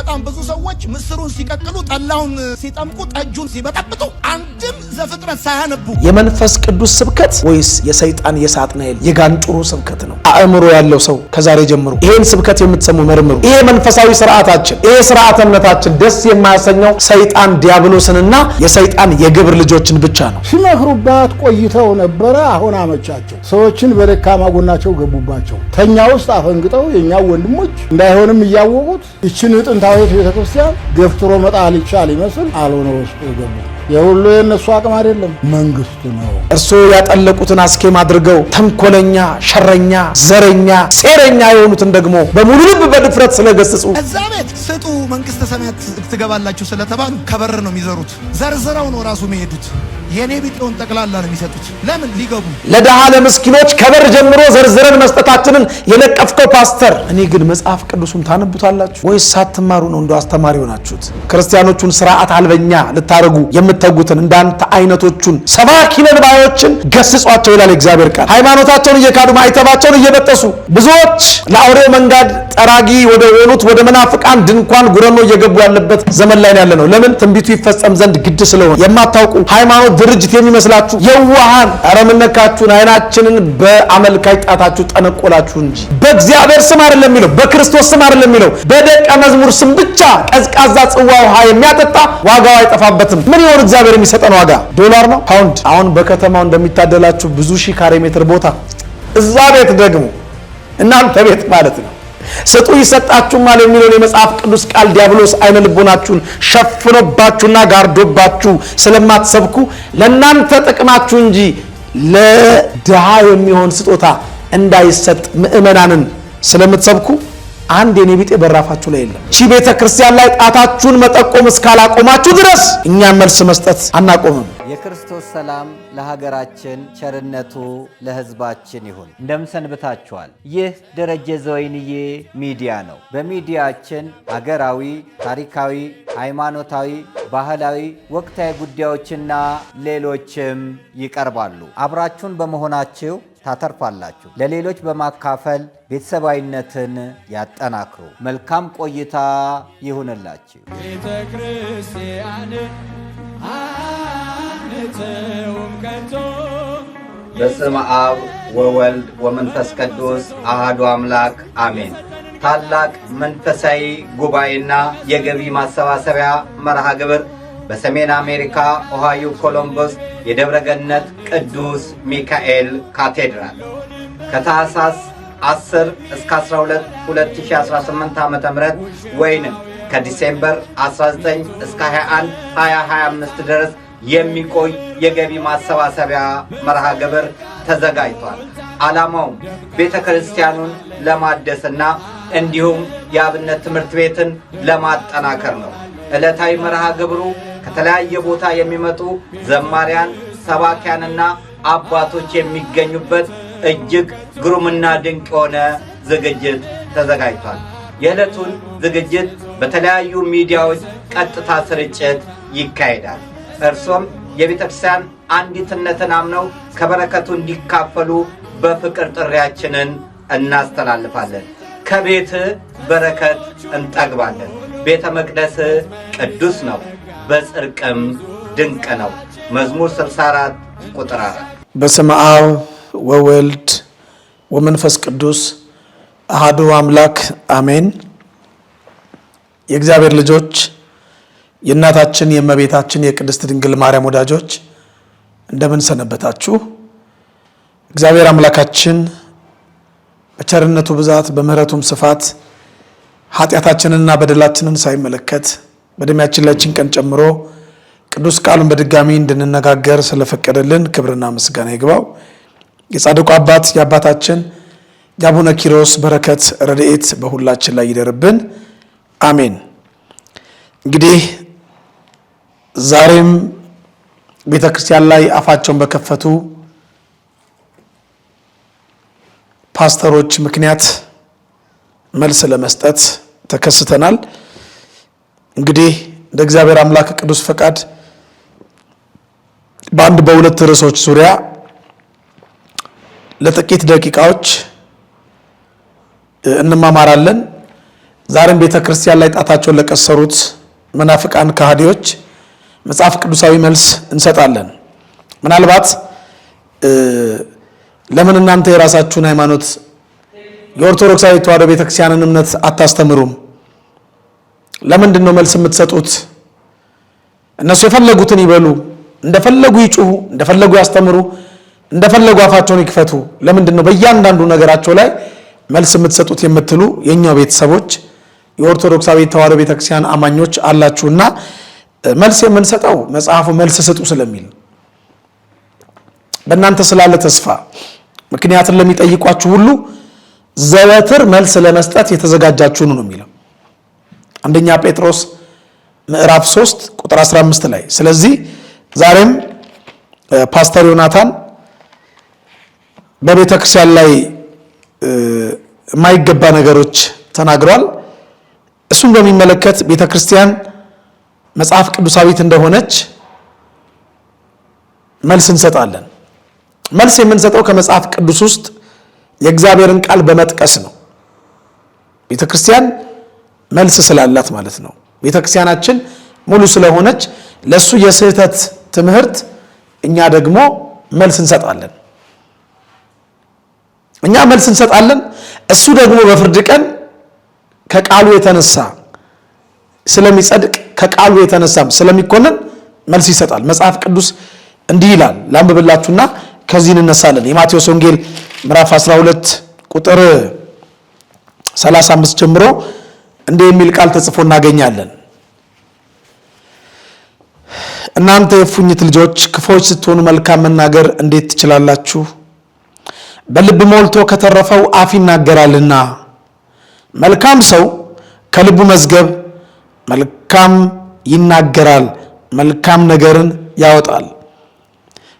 በጣም ብዙ ሰዎች ምስሩን ሲቀቅሉ ጠላውን ሲጠምቁ ጠጁን ሲበጠብጡ አንድም ዘፍጥረት ሳያነቡ የመንፈስ ቅዱስ ስብከት ወይስ የሰይጣን የሳጥናኤል የጋንጩሩ ስብከት ነው? አእምሮ ያለው ሰው ከዛሬ ጀምሮ ይሄን ስብከት የምትሰሙ መርምሩ። ይሄ መንፈሳዊ ስርዓታችን፣ ይሄ ስርዓተ እምነታችን ደስ የማያሰኘው ሰይጣን ዲያብሎስንና የሰይጣን የግብር ልጆችን ብቻ ነው። ሲመክሩባት ቆይተው ነበረ። አሁን አመቻቸው። ሰዎችን በደካማ ጎናቸው ገቡባቸው። ተኛ ውስጥ አፈንግጠው የኛ ወንድሞች እንዳይሆንም እያወቁት ይችን ጥንታዊት ቤተክርስቲያን ገፍትሮ መጣል ይቻል ይመስል አልሆነ ውስጥ ገቡ። የሁሉ የነሱ አቅም አይደለም፣ መንግስቱ ነው። እርሱ ያጠለቁትን አስኬም አድርገው ተንኮለኛ፣ ሸረኛ፣ ዘረኛ፣ ሴረኛ የሆኑትን ደግሞ በሙሉ ልብ በድፍረት ስለገሰጹ እዛ ቤት ስጡ መንግስተ ሰማያት ትገባላችሁ ስለተባሉ ከበር ነው የሚዘሩት። ዘርዝረው ነው ራሱ የሚሄዱት። የኔ ቢጤውን ጠቅላላ ነው የሚሰጡት። ለምን ሊገቡ? ለደሃ ለምስኪኖች ከበር ጀምሮ ዘርዝረን መስጠታችንን የነቀፍከው ፓስተር፣ እኔ ግን መጽሐፍ ቅዱሱን ታነቡታላችሁ ወይስ ሳትማሩ ነው እንደው አስተማሪ ሆናችሁት? ክርስቲያኖቹን ስርዓት አልበኛ ልታረጉ የምትተጉትን እንዳንተ አይነቶቹን ሰባኪ ነን ባዮችን ገስጿቸው ይላል እግዚአብሔር ቃል። ሃይማኖታቸውን እየካዱ ማይተባቸውን እየበጠሱ ብዙዎች ለአውሬው መንጋድ ጠራጊ ወደ ሆኑት ወደ መናፍቃን ድንኳን ጉረኖ እየገቡ ያለበት ዘመን ላይ ያለ ነው። ለምን? ትንቢቱ ይፈጸም ዘንድ ግድ ስለሆነ። የማታውቁ ሃይማኖት ድርጅት የሚመስላችሁ የዋሃን አረምነካችሁን አይናችንን በአመልካይ ጣታችሁ ጠነቆላችሁ እንጂ በእግዚአብሔር ስም አይደለም የሚለው፣ በክርስቶስ ስም አይደለም የሚለው፣ በደቀ መዝሙር ስም ብቻ ቀዝቃዛ ጽዋ ውሃ የሚያጠጣ ዋጋው አይጠፋበትም። ምን ይሆን እግዚአብሔር የሚሰጠን ዋጋ? ዶላር ነው? ፓውንድ? አሁን በከተማው እንደሚታደላችሁ ብዙ ሺህ ካሬ ሜትር ቦታ እዛ ቤት ደግሞ እናንተ ቤት ማለት ነው ስጡ ይሰጣችሁማል የሚለው የመጽሐፍ ቅዱስ ቃል ዲያብሎስ አይነ ልቦናችሁን ሸፍኖባችሁና ጋርዶባችሁ ስለማትሰብኩ ለናንተ ጥቅማችሁ እንጂ ለድሃ የሚሆን ስጦታ እንዳይሰጥ ምእመናንን ስለምትሰብኩ አንድ የኔ ቢጤ በራፋችሁ ላይ የለም። ቺ ቤተ ክርስቲያን ላይ ጣታችሁን መጠቆም እስካላቆማችሁ ድረስ እኛም መልስ መስጠት አናቆምም። የክርስቶስ ሰላም ለሀገራችን፣ ቸርነቱ ለሕዝባችን ይሁን። እንደምሰንብታችኋል። ይህ ደረጀ ዘወይንዬ ሚዲያ ነው። በሚዲያችን ሀገራዊ፣ ታሪካዊ፣ ሃይማኖታዊ፣ ባህላዊ፣ ወቅታዊ ጉዳዮችና ሌሎችም ይቀርባሉ። አብራችሁን በመሆናችሁ ታተርፋላችሁ። ለሌሎች በማካፈል ቤተሰባዊነትን ያጠናክሩ። መልካም ቆይታ ይሁንላችሁ። ቤተ ክርስቲያን አንተውም ከቶ በስመ አብ ወወልድ ወመንፈስ ቅዱስ አሐዱ አምላክ አሜን። ታላቅ መንፈሳዊ ጉባኤና የገቢ ማሰባሰቢያ መርሃ ግብር በሰሜን አሜሪካ ኦሃዮ ኮሎምበስ የደብረገነት ቅዱስ ሚካኤል ካቴድራል ከታህሳስ 10 እስከ 12 2018 ዓ.ም ወይንም ከዲሴምበር 19 እስከ 21 2025 ድረስ የሚቆይ የገቢ ማሰባሰቢያ መርሃ ግብር ተዘጋጅቷል። ዓላማውም ቤተ ክርስቲያኑን ለማደስና እንዲሁም የአብነት ትምህርት ቤትን ለማጠናከር ነው። ዕለታዊ መርሃ ግብሩ ከተለያየ ቦታ የሚመጡ ዘማሪያን፣ ሰባኪያንና አባቶች የሚገኙበት እጅግ ግሩምና ድንቅ የሆነ ዝግጅት ተዘጋጅቷል። የዕለቱን ዝግጅት በተለያዩ ሚዲያዎች ቀጥታ ስርጭት ይካሄዳል። እርሶም የቤተክርስቲያን አንዲትነትን አምነው ከበረከቱ እንዲካፈሉ በፍቅር ጥሪያችንን እናስተላልፋለን። ከቤት በረከት እንጠግባለን። ቤተ መቅደስ ቅዱስ ነው፣ በጽድቅም ድንቅ ነው። መዝሙር 64 ቁጥር 4። በስመ አብ ወወልድ ወመንፈስ ቅዱስ አሐዱ አምላክ አሜን። የእግዚአብሔር ልጆች፣ የእናታችን የእመቤታችን የቅድስት ድንግል ማርያም ወዳጆች እንደምን ሰነበታችሁ? እግዚአብሔር አምላካችን በቸርነቱ ብዛት በምሕረቱም ስፋት ኃጢአታችንንና በደላችንን ሳይመለከት በዕድሜያችን ላይችን ቀን ጨምሮ ቅዱስ ቃሉን በድጋሚ እንድንነጋገር ስለፈቀደልን ክብርና ምስጋና ይግባው። የጻድቁ አባት የአባታችን የአቡነ ኪሮስ በረከት ረድኤት በሁላችን ላይ ይደርብን፣ አሜን። እንግዲህ ዛሬም ቤተ ክርስቲያን ላይ አፋቸውን በከፈቱ ፓስተሮች ምክንያት መልስ ለመስጠት ተከስተናል። እንግዲህ እንደ እግዚአብሔር አምላክ ቅዱስ ፈቃድ በአንድ በሁለት ርዕሶች ዙሪያ ለጥቂት ደቂቃዎች እንማማራለን። ዛሬም ቤተክርስቲያን ላይ ጣታቸውን ለቀሰሩት መናፍቃን ከሃዲዎች መጽሐፍ ቅዱሳዊ መልስ እንሰጣለን። ምናልባት ለምን እናንተ የራሳችሁን ሃይማኖት የኦርቶዶክሳዊ ተዋሕዶ ቤተክርስቲያንን እምነት አታስተምሩም? ለምንድን ነው መልስ የምትሰጡት? እነሱ የፈለጉትን ይበሉ፣ እንደፈለጉ ይጩሁ፣ እንደፈለጉ ያስተምሩ፣ እንደፈለጉ አፋቸውን ይክፈቱ፣ ለምንድን ነው በእያንዳንዱ ነገራቸው ላይ መልስ የምትሰጡት የምትሉ የኛው ቤተሰቦች የኦርቶዶክሳዊ ተዋሕዶ ቤተክርስቲያን አማኞች አላችሁና መልስ የምንሰጠው መጽሐፉ መልስ ስጡ ስለሚል በእናንተ ስላለ ተስፋ ምክንያቱም ለሚጠይቋችሁ ሁሉ ዘወትር መልስ ለመስጠት የተዘጋጃችሁ ነው የሚለው አንደኛ ጴጥሮስ ምዕራፍ 3 ቁጥር 15 ላይ። ስለዚህ ዛሬም ፓስተር ዮናታን በቤተክርስቲያን ላይ የማይገባ ነገሮች ተናግሯል። እሱን በሚመለከት ቤተክርስቲያን መጽሐፍ ቅዱሳዊት እንደሆነች መልስ እንሰጣለን። መልስ የምንሰጠው ከመጽሐፍ ቅዱስ ውስጥ የእግዚአብሔርን ቃል በመጥቀስ ነው። ቤተክርስቲያን መልስ ስላላት ማለት ነው። ቤተክርስቲያናችን ሙሉ ስለሆነች ለሱ የስህተት ትምህርት እኛ ደግሞ መልስ እንሰጣለን። እኛ መልስ እንሰጣለን። እሱ ደግሞ በፍርድ ቀን ከቃሉ የተነሳ ስለሚጸድቅ ከቃሉ የተነሳም ስለሚኮነን መልስ ይሰጣል። መጽሐፍ ቅዱስ እንዲህ ይላል። ላንብብላችሁና ከዚህ እንነሳለን። የማቴዎስ ወንጌል ምዕራፍ 12 ቁጥር 35 ጀምሮ እንዲህ የሚል ቃል ተጽፎ እናገኛለን። እናንተ የእፉኝት ልጆች ክፉዎች ስትሆኑ መልካም መናገር እንዴት ትችላላችሁ? በልብ ሞልቶ ከተረፈው አፍ ይናገራልና። መልካም ሰው ከልቡ መዝገብ መልካም ይናገራል፣ መልካም ነገርን ያወጣል።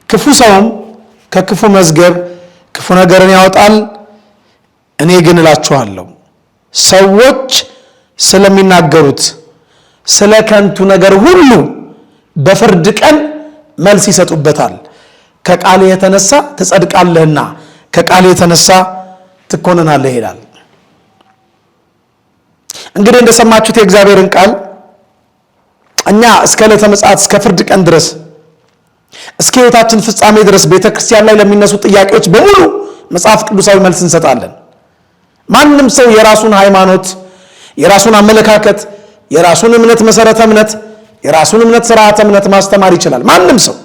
ክፉ ሰውም ከክፉ መዝገብ ክፉ ነገርን ያወጣል። እኔ ግን እላችኋለሁ ሰዎች ስለሚናገሩት ስለ ከንቱ ነገር ሁሉ በፍርድ ቀን መልስ ይሰጡበታል። ከቃል የተነሳ ትጸድቃለህና ከቃል የተነሳ ትኮነናለህ ይላል። እንግዲህ እንደሰማችሁት የእግዚአብሔርን ቃል እኛ እስከ ዕለተ ምጽአት እስከ ፍርድ ቀን ድረስ እስከ ሕይወታችን ፍጻሜ ድረስ ቤተክርስቲያን ላይ ለሚነሱ ጥያቄዎች በሙሉ መጽሐፍ ቅዱሳዊ መልስ እንሰጣለን። ማንም ሰው የራሱን ሃይማኖት፣ የራሱን አመለካከት፣ የራሱን እምነት መሰረተ እምነት፣ የራሱን እምነት ስርዓተ እምነት ማስተማር ይችላል። ማንም ሰው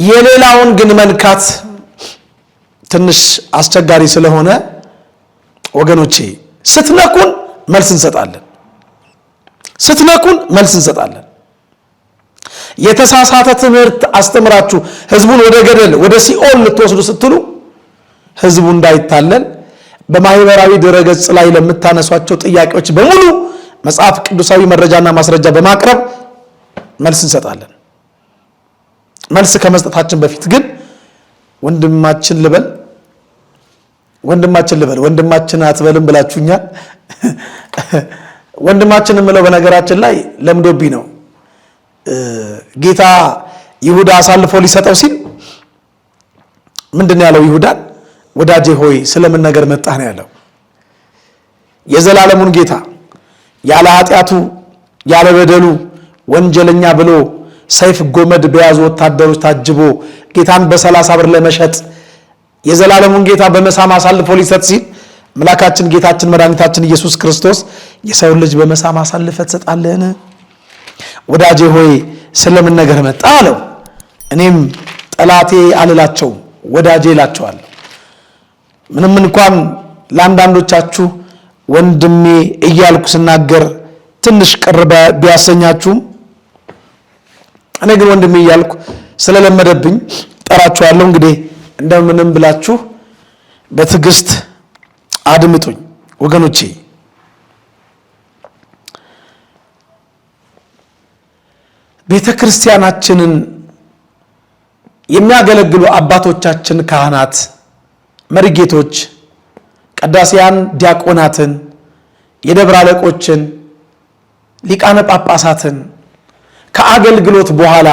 የሌላውን ግን መንካት ትንሽ አስቸጋሪ ስለሆነ ወገኖቼ ስትነኩን መልስ እንሰጣለን። ስትነኩን መልስ እንሰጣለን። የተሳሳተ ትምህርት አስተምራችሁ ህዝቡን ወደ ገደል ወደ ሲኦል ልትወስዱ ስትሉ ህዝቡ እንዳይታለል በማህበራዊ ድረገጽ ላይ ለምታነሷቸው ጥያቄዎች በሙሉ መጽሐፍ ቅዱሳዊ መረጃና ማስረጃ በማቅረብ መልስ እንሰጣለን። መልስ ከመስጠታችን በፊት ግን ወንድማችን ልበል ወንድማችን አትበልም ብላችሁኛል። ወንድማችን የምለው በነገራችን ላይ ለምዶብኝ ነው። ጌታ ይሁዳ አሳልፎ ሊሰጠው ሲል ምንድን ያለው? ይሁዳን ወዳጄ ሆይ ስለምን ነገር መጣህ ነው ያለው። የዘላለሙን ጌታ ያለ ኃጢአቱ ያለ በደሉ ወንጀለኛ ብሎ ሰይፍ ጎመድ በያዙ ወታደሮች ታጅቦ ጌታን በ30 ብር ለመሸጥ የዘላለሙን ጌታ በመሳም አሳልፎ ሊሰጥ ሲል አምላካችን ጌታችን መድኃኒታችን ኢየሱስ ክርስቶስ የሰው ልጅ በመሳም አሳልፈ ትሰጣለህን? ወዳጄ ሆይ ስለምን ነገር መጣ አለው። እኔም ጠላቴ አልላቸው ወዳጄ እላቸዋለሁ። ምንም እንኳን ለአንዳንዶቻችሁ ወንድሜ እያልኩ ስናገር ትንሽ ቅር ቢያሰኛችሁም እኔ ግን ወንድሜ እያልኩ ስለለመደብኝ ጠራችኋለሁ። እንግዲህ እንደምንም ብላችሁ በትዕግስት አድምጡኝ ወገኖቼ። ቤተ ክርስቲያናችንን የሚያገለግሉ አባቶቻችን ካህናት፣ መሪጌቶች፣ ቀዳሲያን፣ ዲያቆናትን፣ የደብረ አለቆችን፣ ሊቃነ ጳጳሳትን ከአገልግሎት በኋላ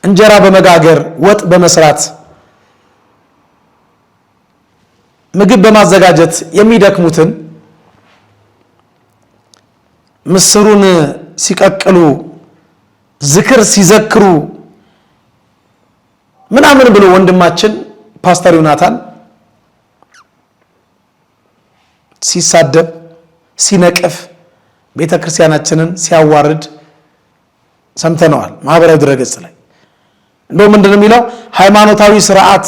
እንጀራ በመጋገር ወጥ በመስራት ምግብ በማዘጋጀት የሚደክሙትን ምስሩን ሲቀቅሉ ዝክር ሲዘክሩ ምናምን ብሎ ወንድማችን ፓስተር ዮናታን ሲሳደብ ሲነቅፍ ቤተክርስቲያናችንን ሲያዋርድ ሰምተነዋል። ማህበራዊ ድረገጽ ላይ እንደው ምንድነው የሚለው ሃይማኖታዊ ስርዓት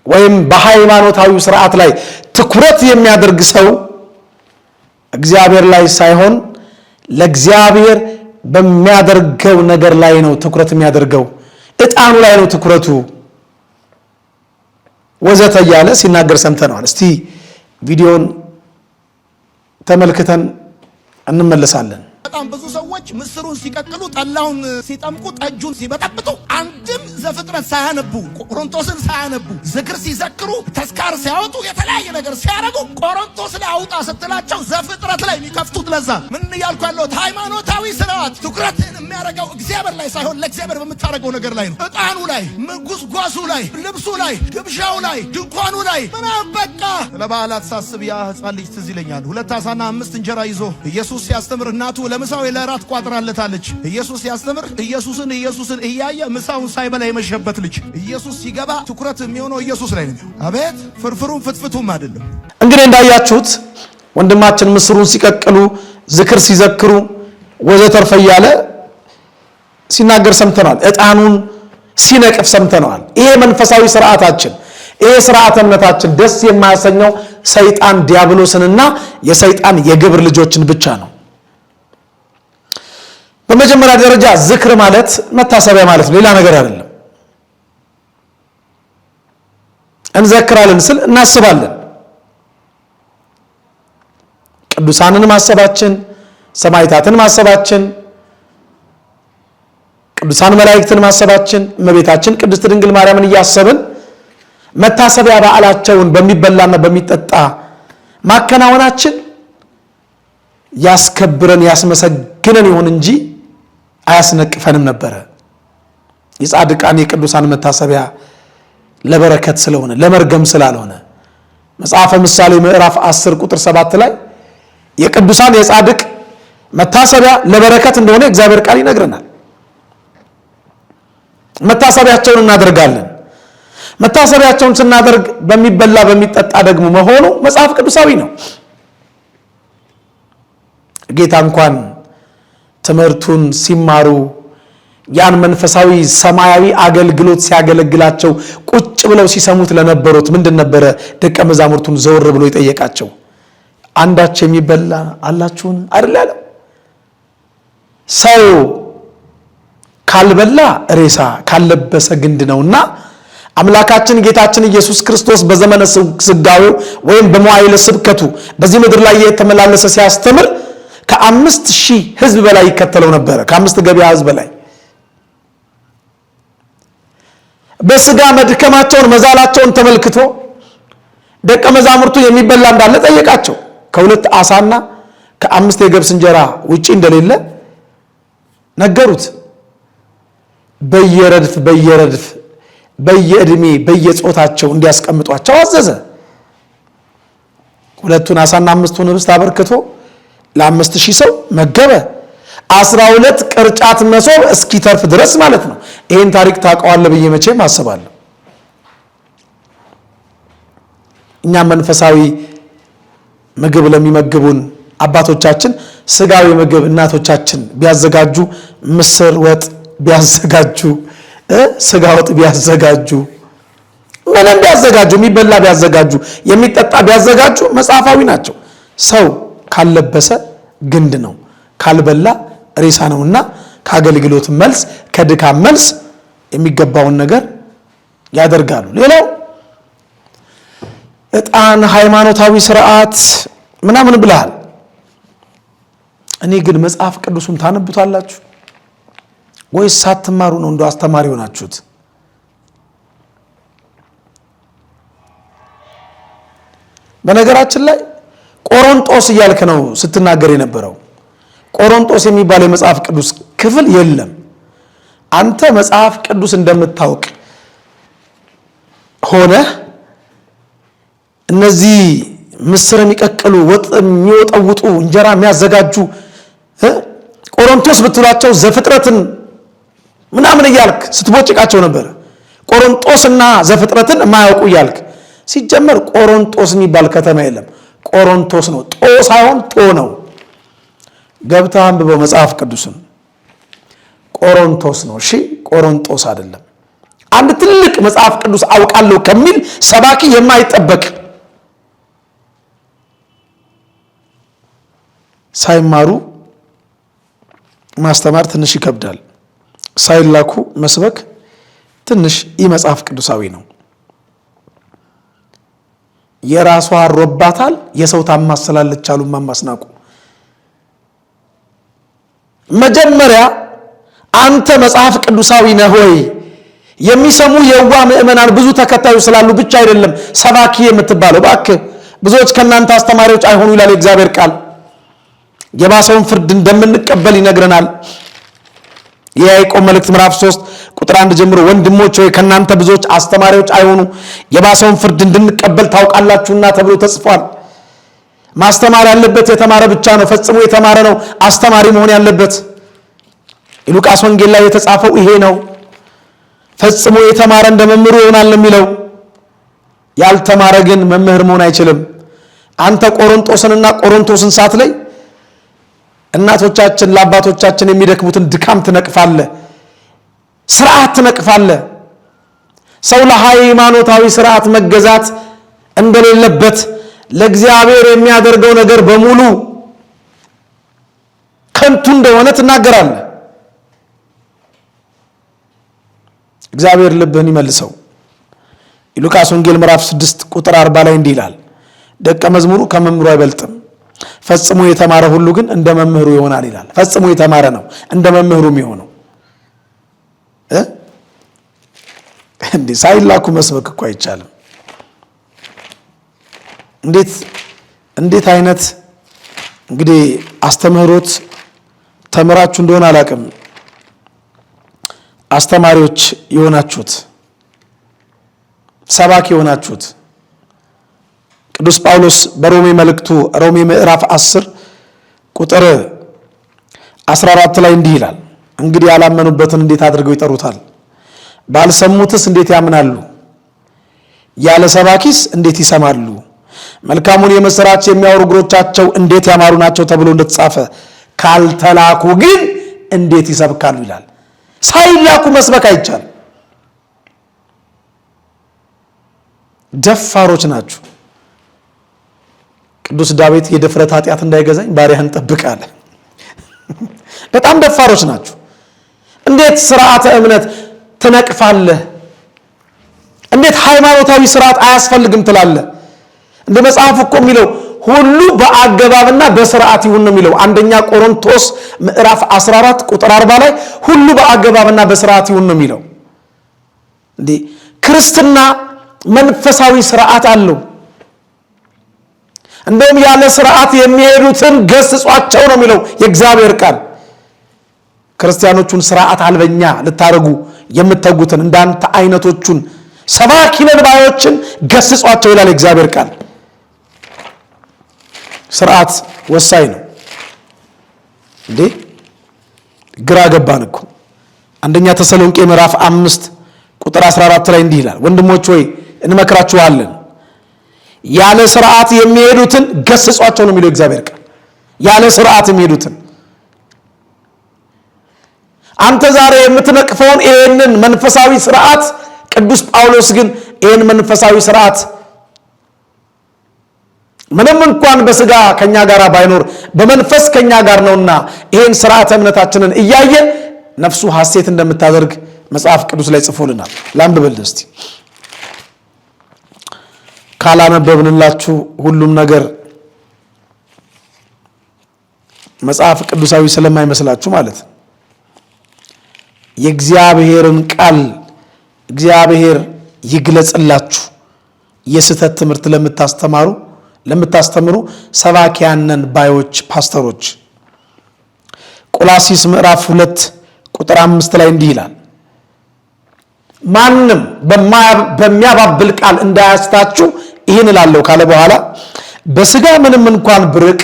ወይም በሃይማኖታዊ ስርዓት ላይ ትኩረት የሚያደርግ ሰው እግዚአብሔር ላይ ሳይሆን ለእግዚአብሔር በሚያደርገው ነገር ላይ ነው ትኩረት የሚያደርገው፣ ዕጣኑ ላይ ነው ትኩረቱ ወዘተ እያለ ሲናገር ሰምተነዋል። እስቲ ቪዲዮን ተመልክተን እንመለሳለን። በጣም ብዙ ሰዎች ምስሩን ሲቀቅሉ ጠላውን ሲጠምቁ ጠጁን ሲበጠብጡ አንድም ዘፍጥረት ሳያነቡ ቆሮንቶስን ሳያነቡ ዝክር ሲዘክሩ ተስካር ሲያወጡ የተለያየ ነገር ሲያረጉ ቆሮንቶስ ላይ አውጣ ስትላቸው ዘፍጥረት ላይ የሚከፍቱት ለዛ ምን እያልኩ ያለሁት ሃይማኖታዊ ስርዓት ትኩረትን የሚያደርገው እግዚአብሔር ላይ ሳይሆን ለእግዚአብሔር በምታደርገው ነገር ላይ ነው። ዕጣኑ ላይ፣ ጉዝጓዙ ላይ፣ ልብሱ ላይ፣ ግብዣው ላይ፣ ድንኳኑ ላይ ምናምን በቃ ለበዓላት ሳስብ ያ ሕፃን ልጅ ትዝ ይለኛል። 2 ዓሣና 5 እንጀራ ይዞ ኢየሱስ ሲያስተምር እናቱ ለምሳው ለራት ቋጥራለታለች። ኢየሱስ ሲያስተምር ኢየሱስን እያየ ምሳውን ሳይበላ የመሸበት ልጅ ኢየሱስ ሲገባ ትኩረት የሚሆነው ኢየሱስ ላይ ነው። አቤት ፍርፍሩን ፍትፍቱም አይደለም። እንግዲህ እንዳያችሁት ወንድማችን ምስሩን ሲቀቅሉ ዝክር ሲዘክሩ ወዘተርፈ እያለ ሲናገር ሰምተናል። ዕጣኑን ሲነቅፍ ሰምተናል። ይሄ መንፈሳዊ ስርዓታችን፣ ይሄ ስርዓተ እምነታችን ደስ የማያሰኘው ሰይጣን ዲያብሎስንና የሰይጣን የግብር ልጆችን ብቻ ነው። በመጀመሪያ ደረጃ ዝክር ማለት መታሰቢያ ማለት ነው፣ ሌላ ነገር አይደለም። እንዘክራለን ስል እናስባለን። ቅዱሳንን ማሰባችን፣ ሰማዕታትን ማሰባችን፣ ቅዱሳን መላእክትን ማሰባችን፣ እመቤታችን ቅድስት ድንግል ማርያምን እያሰብን መታሰቢያ በዓላቸውን በሚበላና በሚጠጣ ማከናወናችን ያስከብረን ያስመሰግነን ይሁን እንጂ አያስነቅፈንም ነበረ። የጻድቃን የቅዱሳን መታሰቢያ ለበረከት ስለሆነ ለመርገም ስላልሆነ መጽሐፈ ምሳሌ ምዕራፍ 10 ቁጥር 7 ላይ የቅዱሳን የጻድቅ መታሰቢያ ለበረከት እንደሆነ እግዚአብሔር ቃል ይነግረናል። መታሰቢያቸውን እናደርጋለን። መታሰቢያቸውን ስናደርግ በሚበላ በሚጠጣ ደግሞ መሆኑ መጽሐፍ ቅዱሳዊ ነው። ጌታ እንኳን ትምህርቱን ሲማሩ ያን መንፈሳዊ ሰማያዊ አገልግሎት ሲያገለግላቸው ቁጭ ብለው ሲሰሙት ለነበሩት ምንድን ነበረ ደቀ መዛሙርቱን ዘወር ብሎ የጠየቃቸው? አንዳች የሚበላ አላችሁን አይደል ያለው። ሰው ካልበላ ሬሳ ካልለበሰ ግንድ ነውና አምላካችን ጌታችን ኢየሱስ ክርስቶስ በዘመነ ስጋዌው ወይም በመዋዕለ ስብከቱ በዚህ ምድር ላይ የተመላለሰ ሲያስተምር ከ5000 ሕዝብ በላይ ይከተለው ነበር። ከ5 ገበያ ሕዝብ በላይ በስጋ መድከማቸውን መዛላቸውን ተመልክቶ ደቀ መዛሙርቱ የሚበላ እንዳለ ጠየቃቸው። ከ2 ዓሣና ከ5 የገብስ እንጀራ ውጪ እንደሌለ ነገሩት። በየረድፍ በየእድሜ በየጾታቸው እንዲያስቀምጧቸው አዘዘ። 2 ዓሣና 5 ህብስት አበርክቶ ለ5000 ሰው መገበ። 12 ቅርጫት መሶብ እስኪተርፍ ድረስ ማለት ነው። ይሄን ታሪክ ታውቀዋለህ ብዬ መቼም አስባለሁ። እኛ መንፈሳዊ ምግብ ለሚመግቡን አባቶቻችን ስጋዊ ምግብ እናቶቻችን ቢያዘጋጁ፣ ምስር ወጥ ቢያዘጋጁ፣ ስጋ ወጥ ቢያዘጋጁ፣ ምንም ቢያዘጋጁ፣ የሚበላ ቢያዘጋጁ፣ የሚጠጣ ቢያዘጋጁ መጽሐፋዊ ናቸው። ሰው ካልለበሰ ግንድ ነው፣ ካልበላ ሬሳ ነውና ከአገልግሎት መልስ ከድካም መልስ የሚገባውን ነገር ያደርጋሉ። ሌላው ዕጣን ሃይማኖታዊ ስርዓት ምናምን ብለሃል። እኔ ግን መጽሐፍ ቅዱሱን ታነቡታላችሁ ወይስ ሳትማሩ ነው እንደው አስተማሪ ሆናችሁት? በነገራችን ላይ ቆሮንጦስ እያልክ ነው ስትናገር የነበረው። ቆሮንጦስ የሚባል የመጽሐፍ ቅዱስ ክፍል የለም። አንተ መጽሐፍ ቅዱስ እንደምታውቅ ሆነ እነዚህ ምስር የሚቀቅሉ ወጥ የሚወጠውጡ እንጀራ የሚያዘጋጁ ቆሮንቶስ ብትሏቸው ዘፍጥረትን ምናምን እያልክ ስትቦጭቃቸው ነበር። ቆሮንቶስና ዘፍጥረትን የማያውቁ እያልክ ሲጀመር ቆሮንቶስ የሚባል ከተማ የለም። ቆሮንቶስ ነው። ጦ ሳይሆን ጦ ነው። ገብተህ አንብበው መጽሐፍ ቅዱስን። ቆሮንቶስ ነው። እሺ ቆሮንቶስ አይደለም። አንድ ትልቅ መጽሐፍ ቅዱስ አውቃለሁ ከሚል ሰባኪ የማይጠበቅ ሳይማሩ ማስተማር ትንሽ ይከብዳል። ሳይላኩ መስበክ ትንሽ መጽሐፍ ቅዱሳዊ ነው። የራሷ አሮባታል የሰው ታማስላለች አሉ ማማስናቁ። መጀመሪያ አንተ መጽሐፍ ቅዱሳዊ ነህ ወይ? የሚሰሙ የዋ ምእመናን ብዙ ተከታዩ ስላሉ ብቻ አይደለም ሰባኪ የምትባለው። እባክህ ብዙዎች ከናንተ አስተማሪዎች አይሆኑ ይላል የእግዚአብሔር ቃል። የባሰውን ፍርድ እንደምንቀበል ይነግረናል። የያዕቆብ መልእክት ምዕራፍ 3 ቁጥር 1 ጀምሮ ወንድሞች ሆይ ከናንተ ብዙዎች አስተማሪዎች አይሆኑ የባሰውን ፍርድ እንድንቀበል ታውቃላችሁና ተብሎ ተጽፏል። ማስተማር ያለበት የተማረ ብቻ ነው። ፈጽሞ የተማረ ነው አስተማሪ መሆን ያለበት። የሉቃስ ወንጌል ላይ የተጻፈው ይሄ ነው። ፈጽሞ የተማረ እንደ መምህሩ ይሆናል የሚለው። ያልተማረ ግን መምህር መሆን አይችልም። አንተ ቆሮንቶስንና ቆሮንቶስን ሳትለይ እናቶቻችን ለአባቶቻችን የሚደክሙትን ድካም ትነቅፋለህ፣ ስርዓት ትነቅፋለህ። ሰው ለሃይማኖታዊ ስርዓት መገዛት እንደሌለበት ለእግዚአብሔር የሚያደርገው ነገር በሙሉ ከንቱ እንደሆነ ትናገራለህ። እግዚአብሔር ልብህን ይመልሰው። የሉቃስ ወንጌል ምዕራፍ 6 ቁጥር 40 ላይ እንዲህ ይላል፣ ደቀ መዝሙሩ ከመምህሩ አይበልጥም፣ ፈጽሞ የተማረ ሁሉ ግን እንደ መምህሩ ይሆናል ይላል። ፈጽሞ የተማረ ነው እንደ መምህሩ የሚሆነው። እንዴ ሳይላኩ መስበክ እኮ አይቻልም። እንዴት አይነት እንግዲህ አስተምህሮት ተምራችሁ እንደሆነ አላውቅም። አስተማሪዎች የሆናችሁት ሰባኪ የሆናችሁት ቅዱስ ጳውሎስ በሮሜ መልእክቱ ሮሜ ምዕራፍ 10 ቁጥር 14 ላይ እንዲህ ይላል፣ እንግዲህ ያላመኑበትን እንዴት አድርገው ይጠሩታል? ባልሰሙትስ እንዴት ያምናሉ? ያለ ሰባኪስ እንዴት ይሰማሉ? መልካሙን የምስራች የሚያወሩ እግሮቻቸው እንዴት ያማሩ ናቸው ተብሎ እንደተጻፈ ካልተላኩ ግን እንዴት ይሰብካሉ ይላል። ሳይላኩ መስበክ አይቻልም። ደፋሮች ናችሁ። ቅዱስ ዳዊት የድፍረት ኃጢአት እንዳይገዛኝ ባሪያህን ጠብቅ አለ። በጣም ደፋሮች ናችሁ። እንዴት ስርዓተ እምነት ትነቅፋለህ? እንዴት ሃይማኖታዊ ስርዓት አያስፈልግም ትላለህ? እንደ መጽሐፍ እኮ የሚለው ሁሉ በአገባብና በስርዓት ይሁን ነው የሚለው። አንደኛ ቆሮንቶስ ምዕራፍ 14 ቁጥር 40 ላይ ሁሉ በአገባብና በስርዓት ይሁን ነው የሚለው። እንዴ ክርስትና መንፈሳዊ ስርዓት አለው። እንደውም ያለ ስርዓት የሚሄዱትን ገስጿቸው ነው የሚለው የእግዚአብሔር ቃል። ክርስቲያኖቹን ስርዓት አልበኛ ልታረጉ የምትተጉትን እንዳንተ አይነቶቹን ሰባኪ ነን ባዮችን ገስጿቸው ይላል የእግዚአብሔር ቃል። ስርዓት ወሳኝ ነው። እንዴ ግራ ገባን እኮ። አንደኛ ተሰሎንቄ ምዕራፍ 5 ቁጥር 14 ላይ እንዲህ ይላል፣ ወንድሞች ሆይ እንመክራችኋለን ያለ ስርዓት የሚሄዱትን ገስጿቸው ነው የሚለው እግዚአብሔር ቃል። ያለ ስርዓት የሚሄዱትን አንተ ዛሬ የምትነቅፈውን ይሄንን መንፈሳዊ ስርዓት ቅዱስ ጳውሎስ ግን ይሄን መንፈሳዊ ስርዓት ምንም እንኳን በስጋ ከኛ ጋር ባይኖር በመንፈስ ከኛ ጋር ነውና ይሄን ስርዓተ እምነታችንን እያየ ነፍሱ ሐሴት እንደምታደርግ መጽሐፍ ቅዱስ ላይ ጽፎልናል። ላንብበል እስቲ። ካላነበብንላችሁ ሁሉም ነገር መጽሐፍ ቅዱሳዊ ስለማይመስላችሁ ማለት ነው። የእግዚአብሔርን ቃል እግዚአብሔር ይግለጽላችሁ። የስተት ትምህርት ለምታስተምሩ ሰባኪያንን ባዮች ፓስተሮች ቆላሲስ ምዕራፍ 2 ቁጥር 5 ላይ እንዲህ ይላል፣ ማንም በሚያባብል ቃል እንዳያስታችሁ ይህን እላለሁ ካለ በኋላ በሥጋ ምንም እንኳን ብርቅ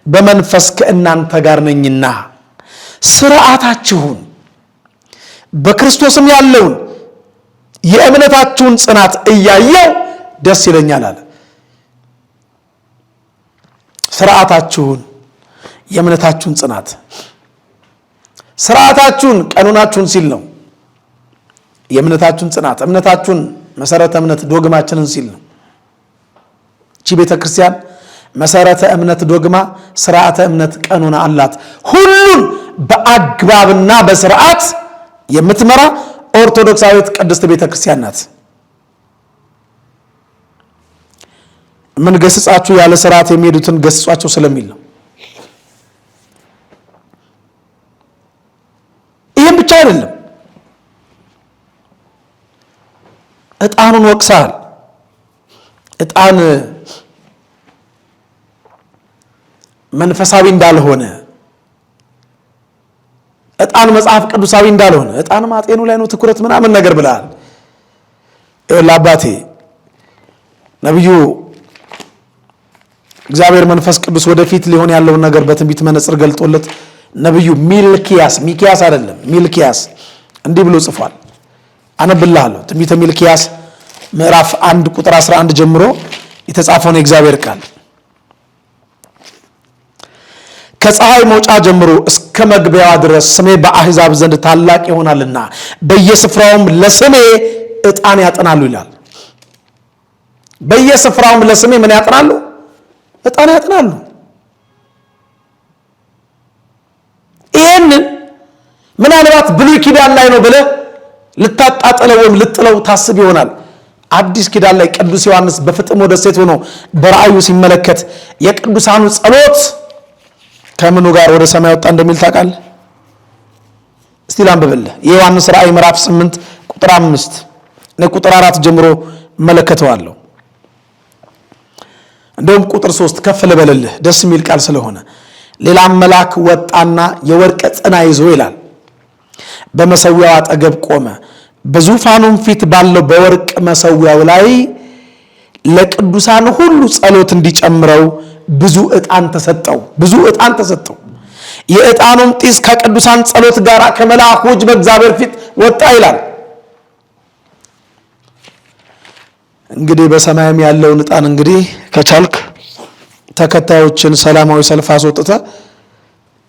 በመንፈስ ከእናንተ ጋር ነኝና ሥርዓታችሁን በክርስቶስም ያለውን የእምነታችሁን ጽናት እያየው ደስ ይለኛል አለ። ሥርዓታችሁን የእምነታችሁን ጽናት ሥርዓታችሁን ቀኑናችሁን ሲል ነው። የእምነታችሁን ጽናት እምነታችሁን መሰረተ እምነት ዶግማችንን ሲል ነው። እቺ ቤተ ክርስቲያን መሰረተ እምነት ዶግማ፣ ሥርዓተ እምነት ቀኑና አላት። ሁሉን በአግባብና በሥርዓት የምትመራ ኦርቶዶክሳዊት ቅድስት ቤተ ክርስቲያን ናት። ምን ገስጻችሁ ያለ ሥርዓት የሚሄዱትን ገስጿቸው ስለሚል ነው። ይህም ብቻ አይደለም። ዕጣኑን ወቅሰሃል። ዕጣን መንፈሳዊ እንዳልሆነ፣ ዕጣን መጽሐፍ ቅዱሳዊ እንዳልሆነ፣ ዕጣን ማጤኑ ላይ ነው ትኩረት ምናምን ነገር ብለሃል። ለአባቴ ነቢዩ እግዚአብሔር መንፈስ ቅዱስ ወደፊት ሊሆን ያለውን ነገር በትንቢት መነጽር ገልጦለት ነቢዩ ሚልኪያስ አይደለም ሚልኪያስ እንዲህ ብሎ ጽፏል። አነብልሃለሁ። ትንቢተ ሚልኪያስ ምዕራፍ 1 ቁጥር 11 ጀምሮ የተጻፈውን የእግዚአብሔር ቃል ከፀሐይ መውጫ ጀምሮ እስከ መግቢያዋ ድረስ ስሜ በአሕዛብ ዘንድ ታላቅ ይሆናልና በየስፍራውም ለስሜ ዕጣን ያጥናሉ ይላል። በየስፍራውም ለስሜ ምን ያጥናሉ? ዕጣን ያጥናሉ። ይህንን ምናልባት ብሉይ ኪዳን ላይ ነው ብለህ ልታጣጥለው ወይም ልጥለው ታስብ ይሆናል። አዲስ ኪዳን ላይ ቅዱስ ዮሐንስ በፍጥሞ ደሴት ሆኖ በራእዩ ሲመለከት የቅዱሳኑ ጸሎት ከምኑ ጋር ወደ ሰማይ ወጣ እንደሚል ታውቃለህ? እስቲ ላንብብልህ። የዮሐንስ ራእይ ምዕራፍ 8 ቁጥር 5 ቁጥር 4 ጀምሮ እመለከተዋለሁ። እንደውም ቁጥር 3 ከፍ ልበልልህ ደስ የሚል ቃል ስለሆነ። ሌላም መልአክ ወጣና የወርቅ ጽና ይዞ ይላል በመሰዊያው አጠገብ ቆመ። በዙፋኑም ፊት ባለው በወርቅ መሰዊያው ላይ ለቅዱሳን ሁሉ ጸሎት እንዲጨምረው ብዙ ዕጣን ተሰጠው። የዕጣኑም ጢስ ከቅዱሳን ጸሎት ጋር ከመልአኩ እጅ በእግዚአብሔር ፊት ወጣ ይላል። እንግዲህ በሰማይም ያለውን ዕጣን እንግዲህ ከቻልክ ተከታዮችን ሰላማዊ ሰልፍ አስወጥተህ